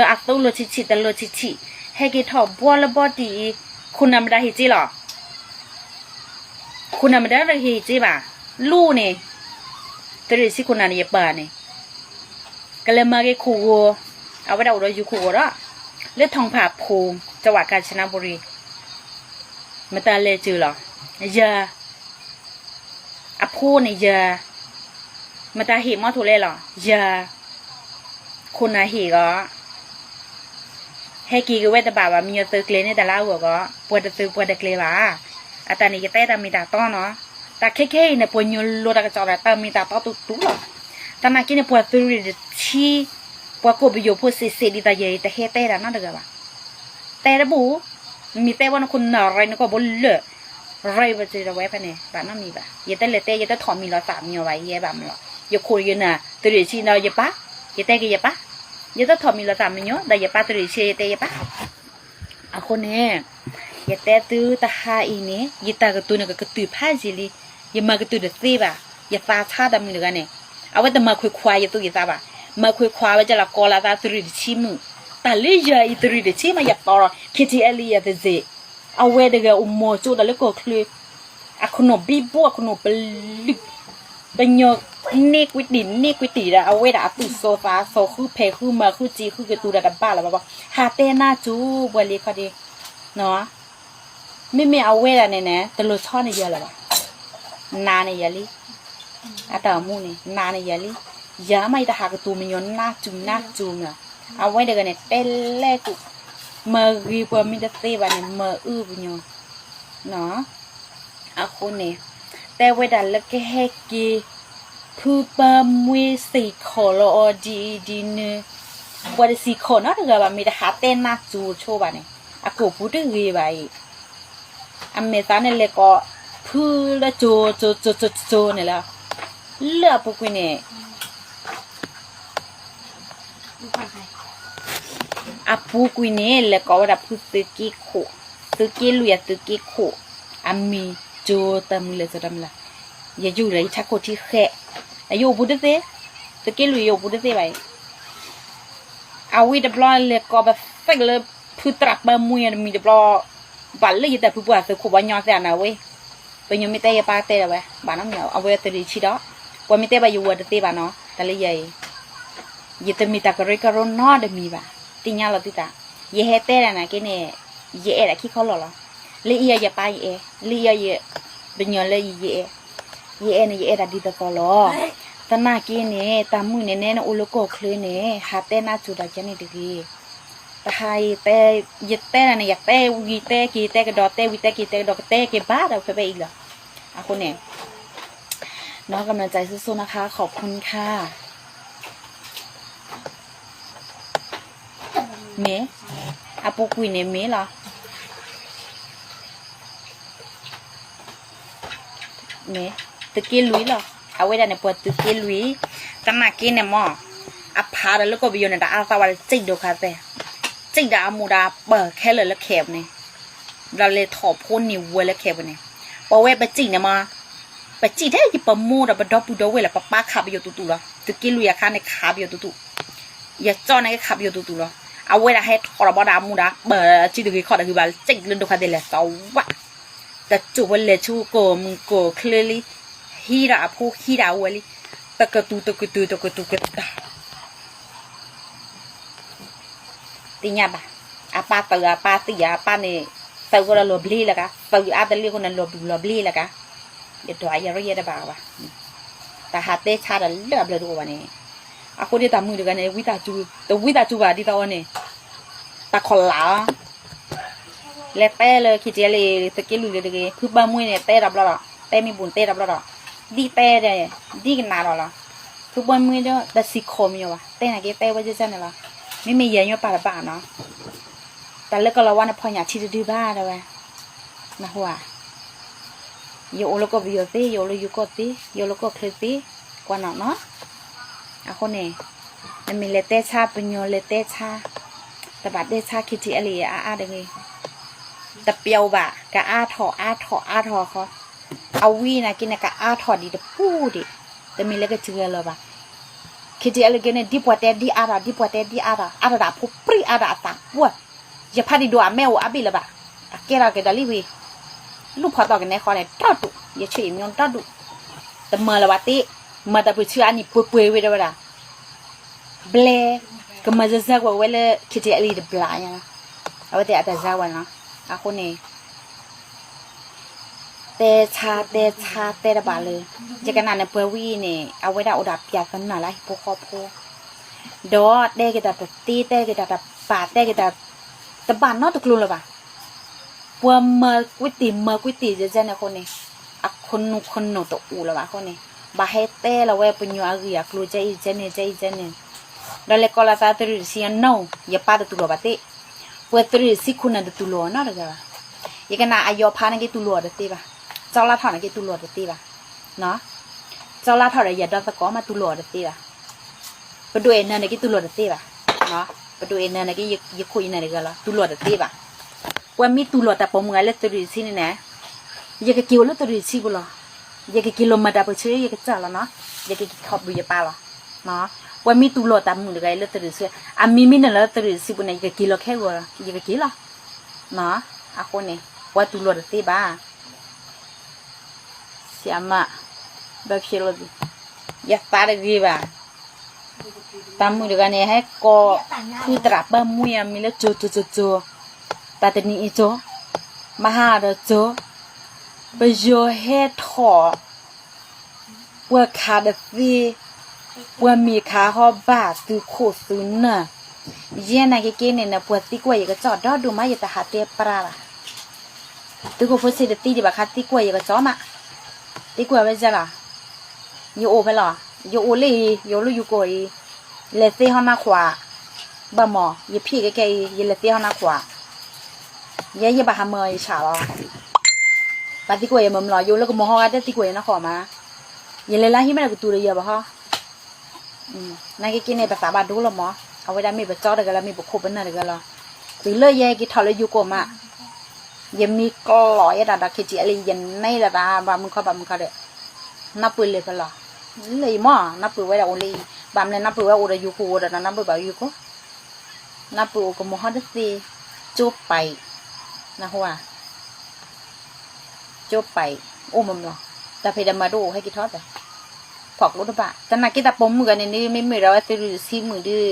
อักตู้โลชิแต่โลชิให้กิทอบัวละบอดีคุณนำได้หิจิหรอคุณนำได้หิจิบ่ะลู่เนี่ยตรีสิคุณนำเนี่ยเปิดเนี่ยก็เลยมาเกี่ยขู่เอาไว้เราอยู่ขู่แล้วเลือดทองผ่าภูมิจังหวัดกาญจนบุรีมาตาเลจือหรอเยอะอะพูเนี่ยเยอะมาตาหิมอทุเล่หรอเยอะคุณนายหิก็ให้กี่ก็เวทบาว่ามีเยอะตึกเลยเนี่ยแต่ละหัวก็ปวดตึกปวดเกลียวอ่ะแต่นี่ก็แต่มีตาต้อเนาะแต่แค่เนี่ยปวดยูโรตะกจอแต่มีตาต้อตุ๊หรอแต่นักกินเนี่ยปวดตึกที่ปวดกบอยู่ปวดเสียดีแต่เย่แต่เฮแต่ละนั่นเด้อบ่แต่ระบุมีแต่ว่าคนนอะไรนี่ก็บ่เลือไรบ่จะเอาไว้ปะเนี่ยบ้านนั้นมีบ่อย่าแต่เลยแต่อย่าแต่ถอมีเรา3มีเอาไว้เย่บ่มันหรออย่าคุยกันน่ะตัวนี้สิเนาะอย่าปะอย่าแต่ก็อย่าปะอย่าแต่ถอมีเรา3มีเนาะแต่อย่าปะตัวนี้สิแต่อย่าปะอ่ะคนนี้อย่าแต่ตื้อตาหาอีนี่อย่าตากระตุ้นก็กระตุ้นผ้าจิลิอย่ามากระตุ้นเด็ดสิบ่อย่าตาชาดำเหลือเนี่ยเอาไว้แต่มาคุยควายอย่าตู้อย่าตาบ่มาคุยควายไว้จะละกอละตาตัวนี้ชิมือแต่เลี้ยอีตัวนี้ชิมาอย่าต่อคิดที่เอลีอย่าเดเอาไว้เด็กอุโมจูดแล้วก็คลืออะขนมบีบัวขนมปลึกเป็นยกนี่กุดินนี่กุตีละเอาไว้ด่าตุโซฟาโซคือเพคือมาคือจีคือกระตูระดับบ้าแล้วบอกหาเต้หน้าจูบัวเล็กเขาดีเนาะไม่เอาไว้ละเนี่ยนะแต่รสชาติเนี่ยเยอะเลยนานเนี่ยลิ อาตามูนี่นานี่ยาลิยาไม่ตาหากตัวมันย้อนหน้าจุ่มเนี่ยเอาไว้เดี๋ยวกันเนี่ยเต้นแรกกูมารีบว่ามีแต่เต้บ้านเนี่ยมาบุญยเนาะอาคนเนี่ยแต่เวลาเลิกแค่กี่ผู้บำมือสีขอรอดีเนี่ยวันสีขอเนาะเดี๋ยวกันมีแต่หาเต้นหน้าจูโชว์บ้านเนี่ยอากูพูดถึงรีบไปอเมซอนเนี่ยเลยก็พูดแล้วโจเนี่ยแล้วเลือกพวกเนี่ยอาปูกุยเนี่ยแล้วก็ว่าพูดตึกี้โคตึกี้ลุยตึกี้โคอามีโจตามเลยจะทำละอย่าอยู่เลยชักโคที่แค่แต่อยู่พูดได้ตึกี้ลุยอยู่พูดได้ไปเอาวิดบล้อเลยก็แบบสักเลยพูดตรักบะมวยมีดบล้อบัลเลยแต่พูดว่าสึกขบวนยอดเสียนะเว้ยเป็นยังไม่เตะปาเตะเลยบ้านน้ำเหนียวเอาไว้ตื่นชีดอกว่าไม่เตะไปอยู่วัดเตะบ้านเนาะแต่เลยยัยยิ่งจะมีตากระไรกระรนนอเดมีบ้าติญญาเราติตายิ่งเฮเตะนะกินเนี่ยยิ่งอะไรขี้เขาหล่อเลยยิ่งอย่าไปเลยยิ่งเป็นยังเลยยิ่งเนี่ยดัดดีตะกอหล่อตอนน่ากินเนี่ยตามมือเนี่ยนะอุลโกเคลเนี่ยหาเตะน่าจุดจันนี่ดีแต่ไฮเตะยิ่งเตะนะอยากเตะวีเตะกีเตะกระดอเตะวีเตะกีเตะกระดอเตะเก็บบ้าเราไปอีกเหรออ่ะคนเนี่ยน้องกำลังใจสู้ๆนะคะขอบคุณค่ะเมย์อาปูกุยเนี่ยเมย์เหรอเมย์ตะกี้ลุยเหรอเอาไว้ได้เนี่ยปวดตะกี้ลุยตั้งแต่กินเนี่ยมั้งอาพาแล้วก็ไปอยู่ในตาอาสวรรค์จิกดูค่ะแต่จิกดามูดาเปิดแค่เลยแล้วแคบเนี่ยเราเลยถอดพ่นนิ้วไว้แล้วแคบเนี่ยพอเว้ไปจิกเนี่ยมาไปจิกได้ยี่ปมูดาไปดอกปูดอกเว้แล้วป้าขับไปอยู่ตุ๊ๆแล้วตะกี้ลุยอาคารในขับอยู่ตุ๊ๆอย่าจ้อนในขับอยู่ตุ๊ๆแล้วเอาไว้ละให้ทอร์บดามูดาเบอร์จีดูกี่ข้อแต่คือบาจิกเล่นดูคาเดลเลยสวะแต่จูบเลยชูโกมึงโกเคลียฮีราผู้ฮีราเวลีตะกตูติญญาบ่อาปาเตออาปาติยาปาเนี่ยเตอก็ละลบลีละกะเตออาเตลีคนนั้นลบลีละกะเดี๋ยวตัวอย่าเรียดบ่าวะแต่หาเตชาดันเลือบเลยดูวันนี้อาคนที่ตามมือเดียวกันเนี่ยวิตาจูบ่าที่ตอนนี้ตะขอลาเล็บเต้เลยคิดเจเลยตะกี้ลุยเลยคือบะมวยเนี่ยเต้รับแล้วเต้มีบุญเต้รับแล้วดีเต้เนี่ยดีกันนานแล้วคือบะมวยเนี่ยแต่สิคมอยู่วะเต้ไหนกี่เต้ว่าจะเช่นอะไรไม่มีเยอะอยู่ป่าละป่าเนาะแต่เลิกก็เราว่านะพออยากที่จะดื้อบ้าเลยนะหัวโยโลก็วิโยตีโยโลยุกตีโยโลก็เคลตีกว่าเนาะอาคนเนี่ยมันมีเลเต้ชาเป็นโยเลเต้ชาแต่บัดเต้ชาคิดที่อะไรอาเด้งแต่เปียวบ่ะกะอาถอเขาเอาวีนะกินนะกะอาถอดีแต่พูดดิแต่มีเลก็เชื่อเลยบ่ะคิดที่อะไรกันเนี่ยดีปวดแต่ดีอาระดาผู้ปรีอาระตาปวดอย่าพาดิดูอาแมวอาบิเลยบ่ะเกล้าเกดาลีวีลูกพอต่อกันในคอเนี่ยตอดุอย่าเฉยมีนตอดุแต่เมื่อละวัติมาแต่ผู้เชื่ออันนี้ป่วยๆไว้ด้วยบ่ะเบลก็มาจะซักว่าเวลาคิดที่อะไรเดบลายนะเอาไว้แต่อาจจะซักวันนะอาคนนี้เตระบาเลยจะกันนานในเพื่อวีเนี่ยเอาไว้ได้อุดับยากันหน่อยละพวกครอบครัวดอเด็กแต่ตีเด็กแต่ป่าเด็กแต่บ้านนอกตะกลุนเลยป่ะเพื่อเมื่อกุฏิจะเจนในคนนี้อ่ะคนหนูตัวอูเลยป่ะคนนี้บาให้เต้เราไว้เป็นยัวเรียกรู้ใจเจนเนี่ยเราเลยก็ลาตาตรีเสียนโน่อย่าป้าตัวบัติเพื่อตรีสิคุณนั่นตัวล้อน่ะเลยป่ะยังกันน่ะอายอพานั่นกี่ตัวล้อเด็ดตีป่ะเจ้าลาถอนนั่นกี่ตัวล้อเด็ดตีป่ะเนาะเจ้าลาถอนอะไรอย่าดอนตะก้อมาตัวล้อเด็ดตีป่ะไปดูเอ็นนั่นกี่ตัวล้อเด็ดตีป่ะเนาะไปดูเอ็นนั่นกี่ยิ่งคุยนั่นกี่ละตัวล้อเด็ดตีป่ะว่ามีตัวล้อแต่ผมไงเล็กตรีสินี่นะยังกี่กิโลตรีสิบุหรอยังกี่กิโลมาดับไปเชื่อยังกี่เจ้าละเนาะยังกี่ขอบบุยป้าละเนาะว่ามีตัวล้อแต่มึงไงเล็กตรีสิอ่ะมีนั่นเล็กตรีสิบุญยังกี่กิโลแค่วัวยังกี่กิโลเนาะอาคนนี้ว่าตัวล้อเด็ดตีป่ะเสียมาแบบเชื่อเลยอยากตาดีป่ะตามมือเดียวกันเนี่ยให้ก็คือตราบมือมีแล้วโจตาเตนี่โจมาหาเราโจไปโยให้ถอ ปัวขาเดฟีปัวมีขาหอบบ้าซื้อโคซื้อเนอะเย็นนะเก๋ๆเนี่ยนะปัวตีกว่าอย่าก็จอดดอดูมาอย่าแต่หาเตะปลาล่ะตีกูพูดสิเดตีดีบ่าค่ะตีกว่าอย่าก็จอมาตีกว่าไปจ้ะล่ะอยู่โอไปหรออยู่โอเลยอยู่รู้อยู่กูอีเลเซ่ห้องหน้าขวาบ่หมออย่าพี่แกอย่าเลเซ่ห้องหน้าขวาอย่าบ่หาเมย์ฉาล่ะปาตีกว่าอย่ามึงรออยู่แล้วก็มองว่าได้ตีกว่านะขอมาอย่าเลยละที่ไม่ได้กูตูเลยอย่าบ่ฮะนั่นก็กินในภาษาบาดูหรอหมอเอาไว้ได้มีแบบจอดกันแล้วมีแบบคบเป็นอะไรกันแล้วตีเลยแย่กินทอดเลยอยู่กูมายังมีกลอยดาคิจิอะไรยันไม่ละดาบามึงเขาเด็กนับปืนเลยกันหรอเลยหมอนับปืนไว้แต่โอลีบามเลยนับปืนไว้โอเดยูคูโอเดนนับปืนแบบยูคูนับปืนโอก็มอฮัดสิจบไปนะหัวจบไปโอ้มึงเนาะแต่เพดมาดูให้กินทอดไปพอกรู้หรือเปล่าแต่นักกีฬาปมมือกันนี่ไม่เหมือนเราจะดูซีมือดื้อ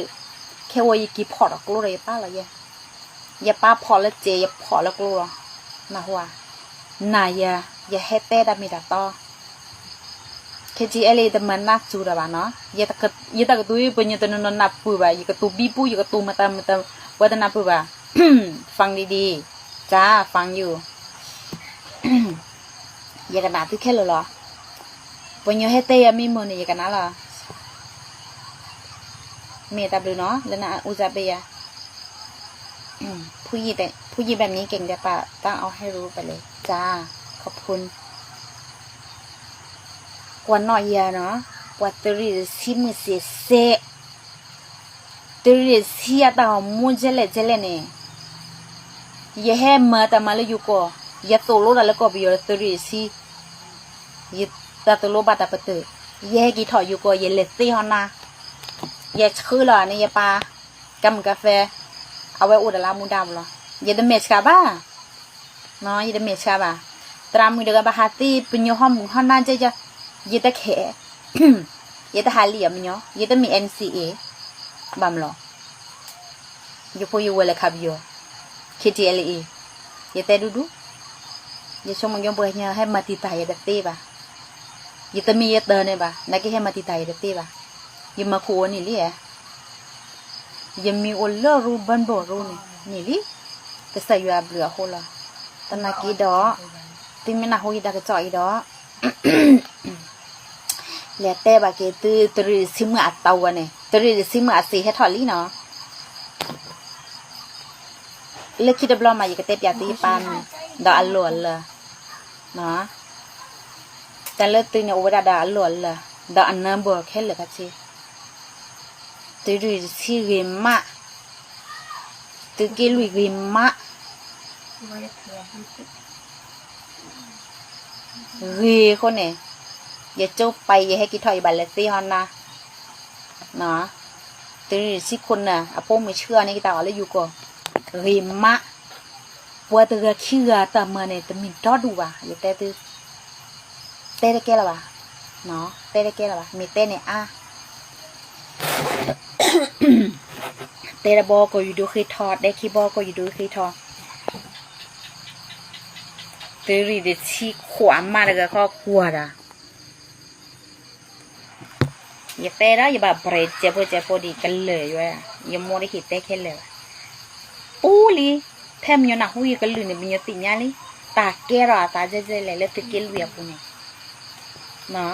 แค่ว่ายี่พอร์ตกรู้เลยป้าอะไรอย่าป้าพอแล้วเจอย่าพอแล้วกลัวนะหัวนายอย่าให้เต้ดามีดาต่อแค่จีเอลีแต่มันน่าจูดบ้าเนาะอย่าตะกตุยเป็นยันตัวนนนับปูบ่าอย่ากระตุบีปูอย่ากระตุมาตามว่าแต่นับปูบ่าฟังดีๆจ้าฟังอยู่อย่ากระดาษที่แค่เลยเหรอวันนี้ให้เต้ยังไม่มือนี่อย่ากันนะเหรอเมตาบลูเนาะแล้วนะอุจาเบียผู้หญิงแบบนี้เก่งแต่ปะต้องเอาให้รู้ไปเลยจ้าขอบคุณกวนหน่อยเนาะกว่าตรีซิมือเสียตรีเสียต่อมูเจเล่เนี่ยอย่าให้มาแต่มาเลยอยู่ก็อย่าโตโลแล้วก็ไปอยู่ตรีซีอย่าแต่โตโลบาตาปะเตออย่าให้กี่ถอยอยู่ก็อย่าเล็ดตีฮอนนะอย่าชื่อหรอเนี่ยอย่าปากำกาแฟเอาไว้อุดลามุดามหรออย่าดมเมชกาบ้าเนาะอย่าดมเมชกาบ้าตรามือเด็กบ้าฮัตตี้เป็นยห้องมุงห้องนั่นจะอย่าตะแขอย่าตะหาเหลี่ยมเนาะอย่าตะมี NCA บัมหรออย่าพูดอยู่เวลาขับอยู่KTLE อย่าแต่ดูอย่าชมมันยงเบื่อเนี่ยให้มาตีตายอย่าดัดตีป่ะอย่าตะมีอย่าเดินเนี่ยป่ะนักก็ให้มาตีตายอย่าดัดตีป่ะอย่ามาขู่นี่เลยอย่ามีโอเลอรูบันโบรูนี่ลิก็ใส่ยาเบลือโหละตอนนักกีดอตีไม่น่าหูยดากระจอยดอแล้วแต่บาเกตรีซิมอัดเตาเนี่ยตรีซิมอัดสีให้ถอดลี่เนาะเลือกคิดดับล้อมาอยู่กับเต็บยาตีปันดออัลลวนเลยเนาะแต่เลือกตีเนี่ยโอเวอร์ดาอัลลวนเลยดออันนั้นบวกแค่เหลือคัดชีตรีซิริมะตรีกิลุยริมะรีคนเนี่ยอย่าจบไปอย่าให้กินถอยบัลเลตี้ฮอนนะเนาะตรีซิคนน่ะอาโป้ไม่เชื่อนี่กิตาอะไรอยู่ก็ริมะปัวตัวเชื่อแต่เมื่อเนี่ยแต่มีดอดูว่ะอย่าเตะได้แก่ละว่ะเนาะเตะได้แก่ละว่ะมีเตะเนี่ยเตะบอก็อยู่ดูคือทอดได้คีบอก็อยู่ดูคือทอดตรีเด็ดชี้ขวานมาแล้วก็กลัวด่ะอย่าเตะแล้วอย่าแบบเบรดเจ็บดีกันเลยว่ะอย่ามัวได้คิดเตะแค่เลยปูลีแทมยนาหุยกันเลยเนี่ยมีติญาลีตาเกล้าตาเจ๊เลยแล้วตะเกียลุยอะปุ่นเนี่ยเนาะ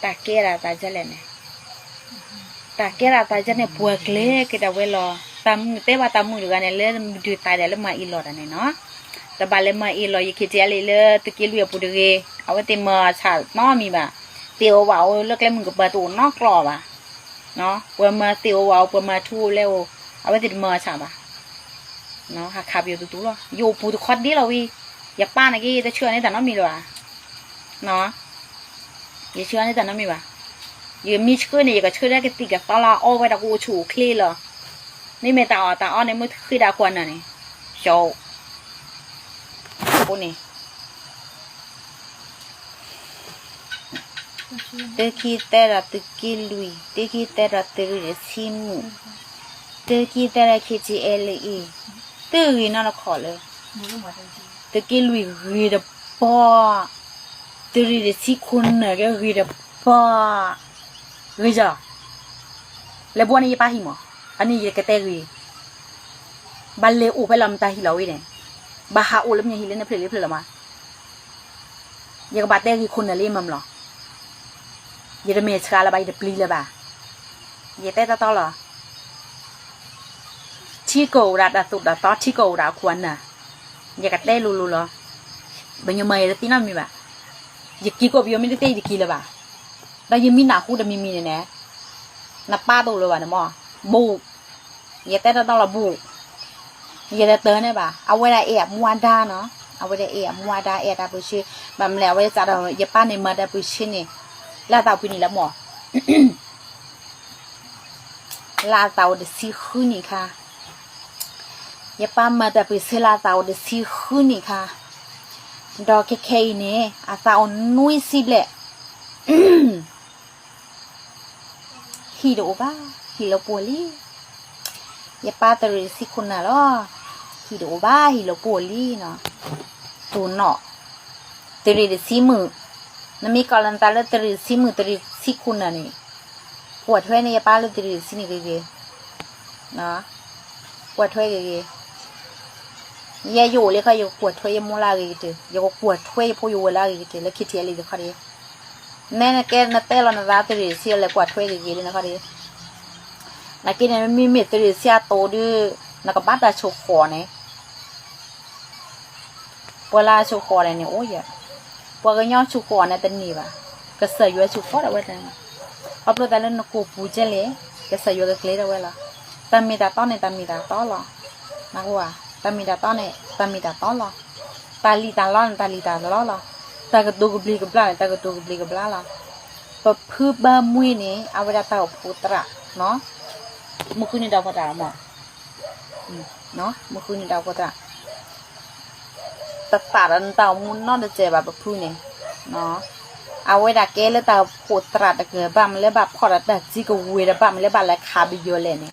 ตาเกล้าตาเจ๊เลยเนี่ยตาเกล้าตาเจ๊เนี่ยปวดเลยก็จะเวลาตามเตะว่าตามมือกันเนี่ยเลยดูตายแล้วมาอีหลอดเนี่ยเนาะแต่บาเลยมาอีหลอดยี่คิดเจ๊เลยตะเกียลุยอะปุ่นเดกเอาไว้เต็มมาฉาดน้อมีบ่าเตียวว่าวเลิกเล่นมึงกับประตูนอกกรอบอ่ะเนาะเปิดมาเตียวว่าวเปิดมาทู่เร็วเอาไว้ติดมือฉาบอ่ะเนาะหักขับอยู่ตุ๊ๆหรออยู่ปูตุคอดดิเราวีอย่าป้านะกี้จะเชื่อในแต่น้องมีหรอเนาะอย่าเชื่อในแต่น้องมีว่ะอย่ามีเชื่อเนี่ยอย่าเชื่อได้ก็ติดกับตลอดโอ้ไปตะกูฉูคลีเหรอนี่เมตาอ้อในมือคือดาควันน่ะนี่โชว์ปูนี่ตะกี้แต่ละตะกี้ลุยตะกี้แต่ละตะกี้ซิมูตะกี้แต่ละคิดจีเอลีตะกี้นั่นละขอเลยตะกี้ลุยรีดปอ tiri de si kun na ge ri de pa ri ja le bo ni pa hi mo ani ye ke te ri ba le u pe lam ta hi lo wi ne ba ha u le mi hi le ne ple le ple la ma ye ka ba te ri kun na le mam lo ye de me ska la ba ye de pli la ba ye te ta to lo chi ko ra da tu da to chi ko ra kwan na ye ka te lu lu lo ba nyo mai le ti na mi ba ye ki ko bi yo mi te ye ki la ba da ye mi na hu de mi mi ne na pa do lo ba ne mo bu ye te ta to lo bu ye de te ne ba a we la e mo da no a we de e mo da e da bu shi ba mle a we sa da ye pa ne ma da bu shi ni la ta pi ni la mo la ta de si hu ni ka ye pa ma da bu se la ta de si hu ni ka do ke ke ni a sa on nui si ble hi do ba hi lo po li ye pa ta ri si kun na lo hi do ba hi lo po li no tu no te ri de si mu na mi ka lan ta le te ri si mu te ri si kun na ni ปวดถ้วยในยาป้าเลยตีสินี่เกๆนะปวดถ้วยเกๆยาอยู่เลยค่ะอยู่ปวดถ้วยยามูลาเกๆยาก็ปวดถ้วยพออยู่เวลาเกๆแล้วคิดเทียเลยค่ะดิแม่นะแกน่ะเต้เรานะตีเสียเลยปวดถ้วยเกๆเลยนะคะดินักกินเนี่ยมีเม็ดตีเสียโตด้วยนักบัตรโชคอเนี่ยเวลาโชคอเนี่ยโอ้ยปวดก็ย่อโชคอเนี่ยตันนี่ป่ะก็เสียอยู่โชคอเอาไว้แต่เอาไปแต่เล่นนกปูเจเลยก็เสียอยู่ก็เคลียร์เอาไว้ละแต่มีแต่ต้อนเนี่ยแต่มีแต่ต้อนหรอนักว่าแต่มีแต่ต้อนเนี่ยแต่มีแต่ต้อนหรอตาลีตาล้อนตาลีตาล้อนหรอแต่ก็ดูกบลีกบลาแต่ก็ดูกบลีกบลาละพอพื้นบ้านมุ้ยนี่เอาไว้แต่เอาปูตระเนาะมื่อคืนนี้ดาวพอตระหมดเนาะมื่อคืนนี้ดาวพอตระตัดอันเต่ามุนนอนจะเจ็บแบบพื้นนี่เนาะเอาไว้ดักเกลือแต่ปวดตราดเกิดบ้ามันเลยแบบพอแต่จิกเวรบ้ามันเลยแบบแล้วขาไปเยอะเลยเนี่ย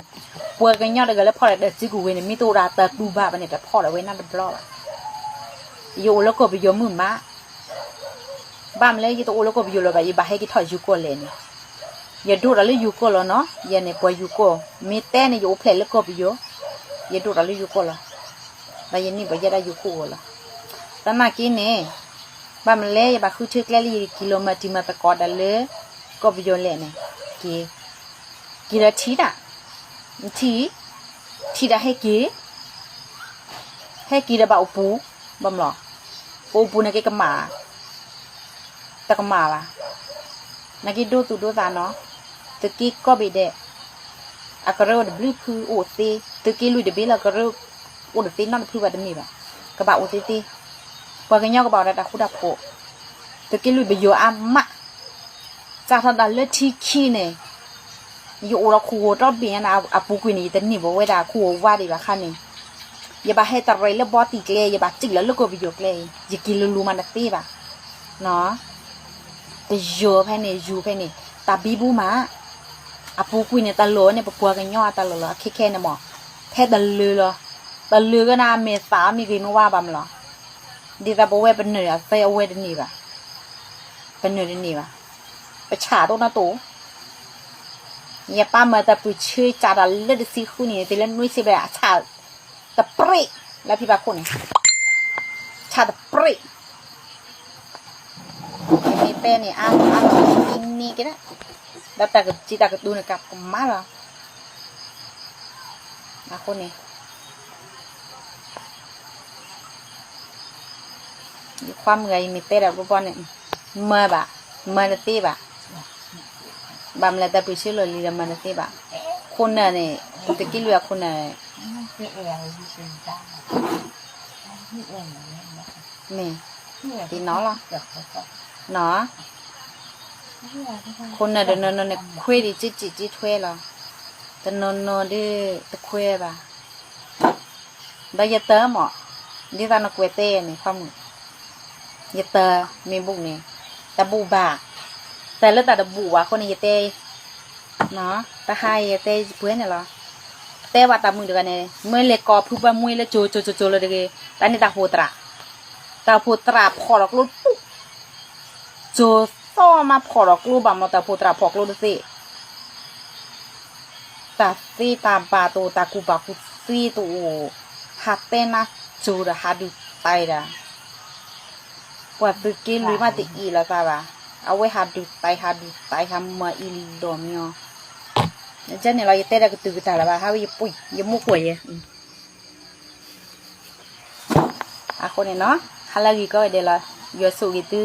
ปวดกันยอดเลยแล้วพอแต่จิกเวรมีตัวราแต่ดูบ้ามันเนี่ยแต่พอแล้วไว้นั่นเป็นรอบอยู่แล้วก็ไปเยอะมือมาบ้ามันเลยยี่ตัวแล้วก็ไปเยอะเลยแบบยี่บ้าให้กี่ถอยยูโก้เลยเนี่ยอย่าดูอะไรยูโก้แล้วเนาะอย่าเนี่ยปวดยูโก้มีแต่เนี่ยอยู่เพลแล้วก็ไปเยอะอย่าดูอะไรยูโก้ละแต่ยันนี่ไปยัดได้ยูโก้ละแต่มากินเนี่ยบ้านมันเล่บ้านคือชื่อแกลี่กิโลเมตรมาตะกอดเลยก็ไปโยนเลยเนี่ยกี่ละทีด่ะทีด่ะให้กี่ละบ่าวปูบ้ามหรอปูเนี่ยกี่กระหม่าตะกระหม่าล่ะนักกี่ดูตัวตาเนาะตะกี้ก็ไปเดะอากระโดดบลูคือโอตีตะกี้ลุยเดบิลากระโดดโอตีนั่นคือว่าจะมีแบบกระบะโอตีพอกันย่อก็บอกได้แต่คู่ดับโผตะกี้ลุยไปโยอามาจากทางด้านเลือดที่ขี้เนี่ยโยเราคู่รอบเบียนะอาปูกุยนี่แต่นี่บอกว่าได้คู่ว่าดีแบบขั้นนี้อย่าไปให้ตะไรแล้วบอตีเกลอย่าไปจิกแล้วลูกก็ไปโยกเลยอย่ากินลูมันตีป่ะเนาะแต่โยแค่เนี่ยยูแค่เนี่ยตาบีบูมาอาปูกุยเนี่ยตาโลเนี่ยปะปัวกันย่อตาโลละแค่เนี่ยหมอแค่ตาลือเหรอตาลือก็น่าเมษามีกินว่าบ้างเหรอดีแต่บอกว่าเป็นเหนือเซลเวดนี่ป่ะเป็นเหนือนี่ป่ะไปฉาตัวน่ะตัวอย่าป้ามาแต่ปุ๋ยชื่อจ่าดันเลือดซีคู่นี่แต่เล่นนุ้ยสิแบบฉาตะปริแล้วพี่บาคนนี่ฉาตะปริมีเต้นี่อ้าวนี่ก็ได้แล้วแต่ก็จีตาก็ดูนะครับก็มาแล้วมาคนนี้ความเงยมีเตะแบบพวกนี้เมื่อบ่เมื่อตีบ่บำแล้วแต่ผู้ชื่อเลยลีละเมื่อตีบ่คนน่ะเนี่ยตะกี้เรือคนน่ะนี่ตีน้อละน้อคนน่ะเดินนเนี่ยคุยดิจีถ้วยละแต่นดิตะคุยบ่ได้ยาเติมหมอดิตานักเวเต้เนี่ยความยาเตอมีบุกนี่แต่บุบาแต่เลือดแต่บุว่ะคนนี้ยาเต้เนาะแต่ให้ยาเต้เพื่อนเนี่ยหรอเต้ว่าตามือเดียวกันเนี่ยเมื่อเล็กกอพูดว่ามือแล้วโจเลยเด็กแต่นี่ตาโหตราพอหลอกลุดปุ๊บ จูซ้อมาพอรอกลูบามาแต่พูตราพอกลูดสิตาซีตาบาโตตากูบากูซีตูฮัตเตนะจูระฮัดูไตระกว่าตึกินลุยมาติอีแล้วซาบะเอาไว้ฮัดูไตทำมาอีลีดอมิโอเจ้าเนี่ยเราจะเตะได้ก็ตื่นตาละบะฮาวิปุยยมุกวยอะคนเนี่ยเนาะฮาลาลีก็เดี๋ยวเราอยู่สู่กิตือ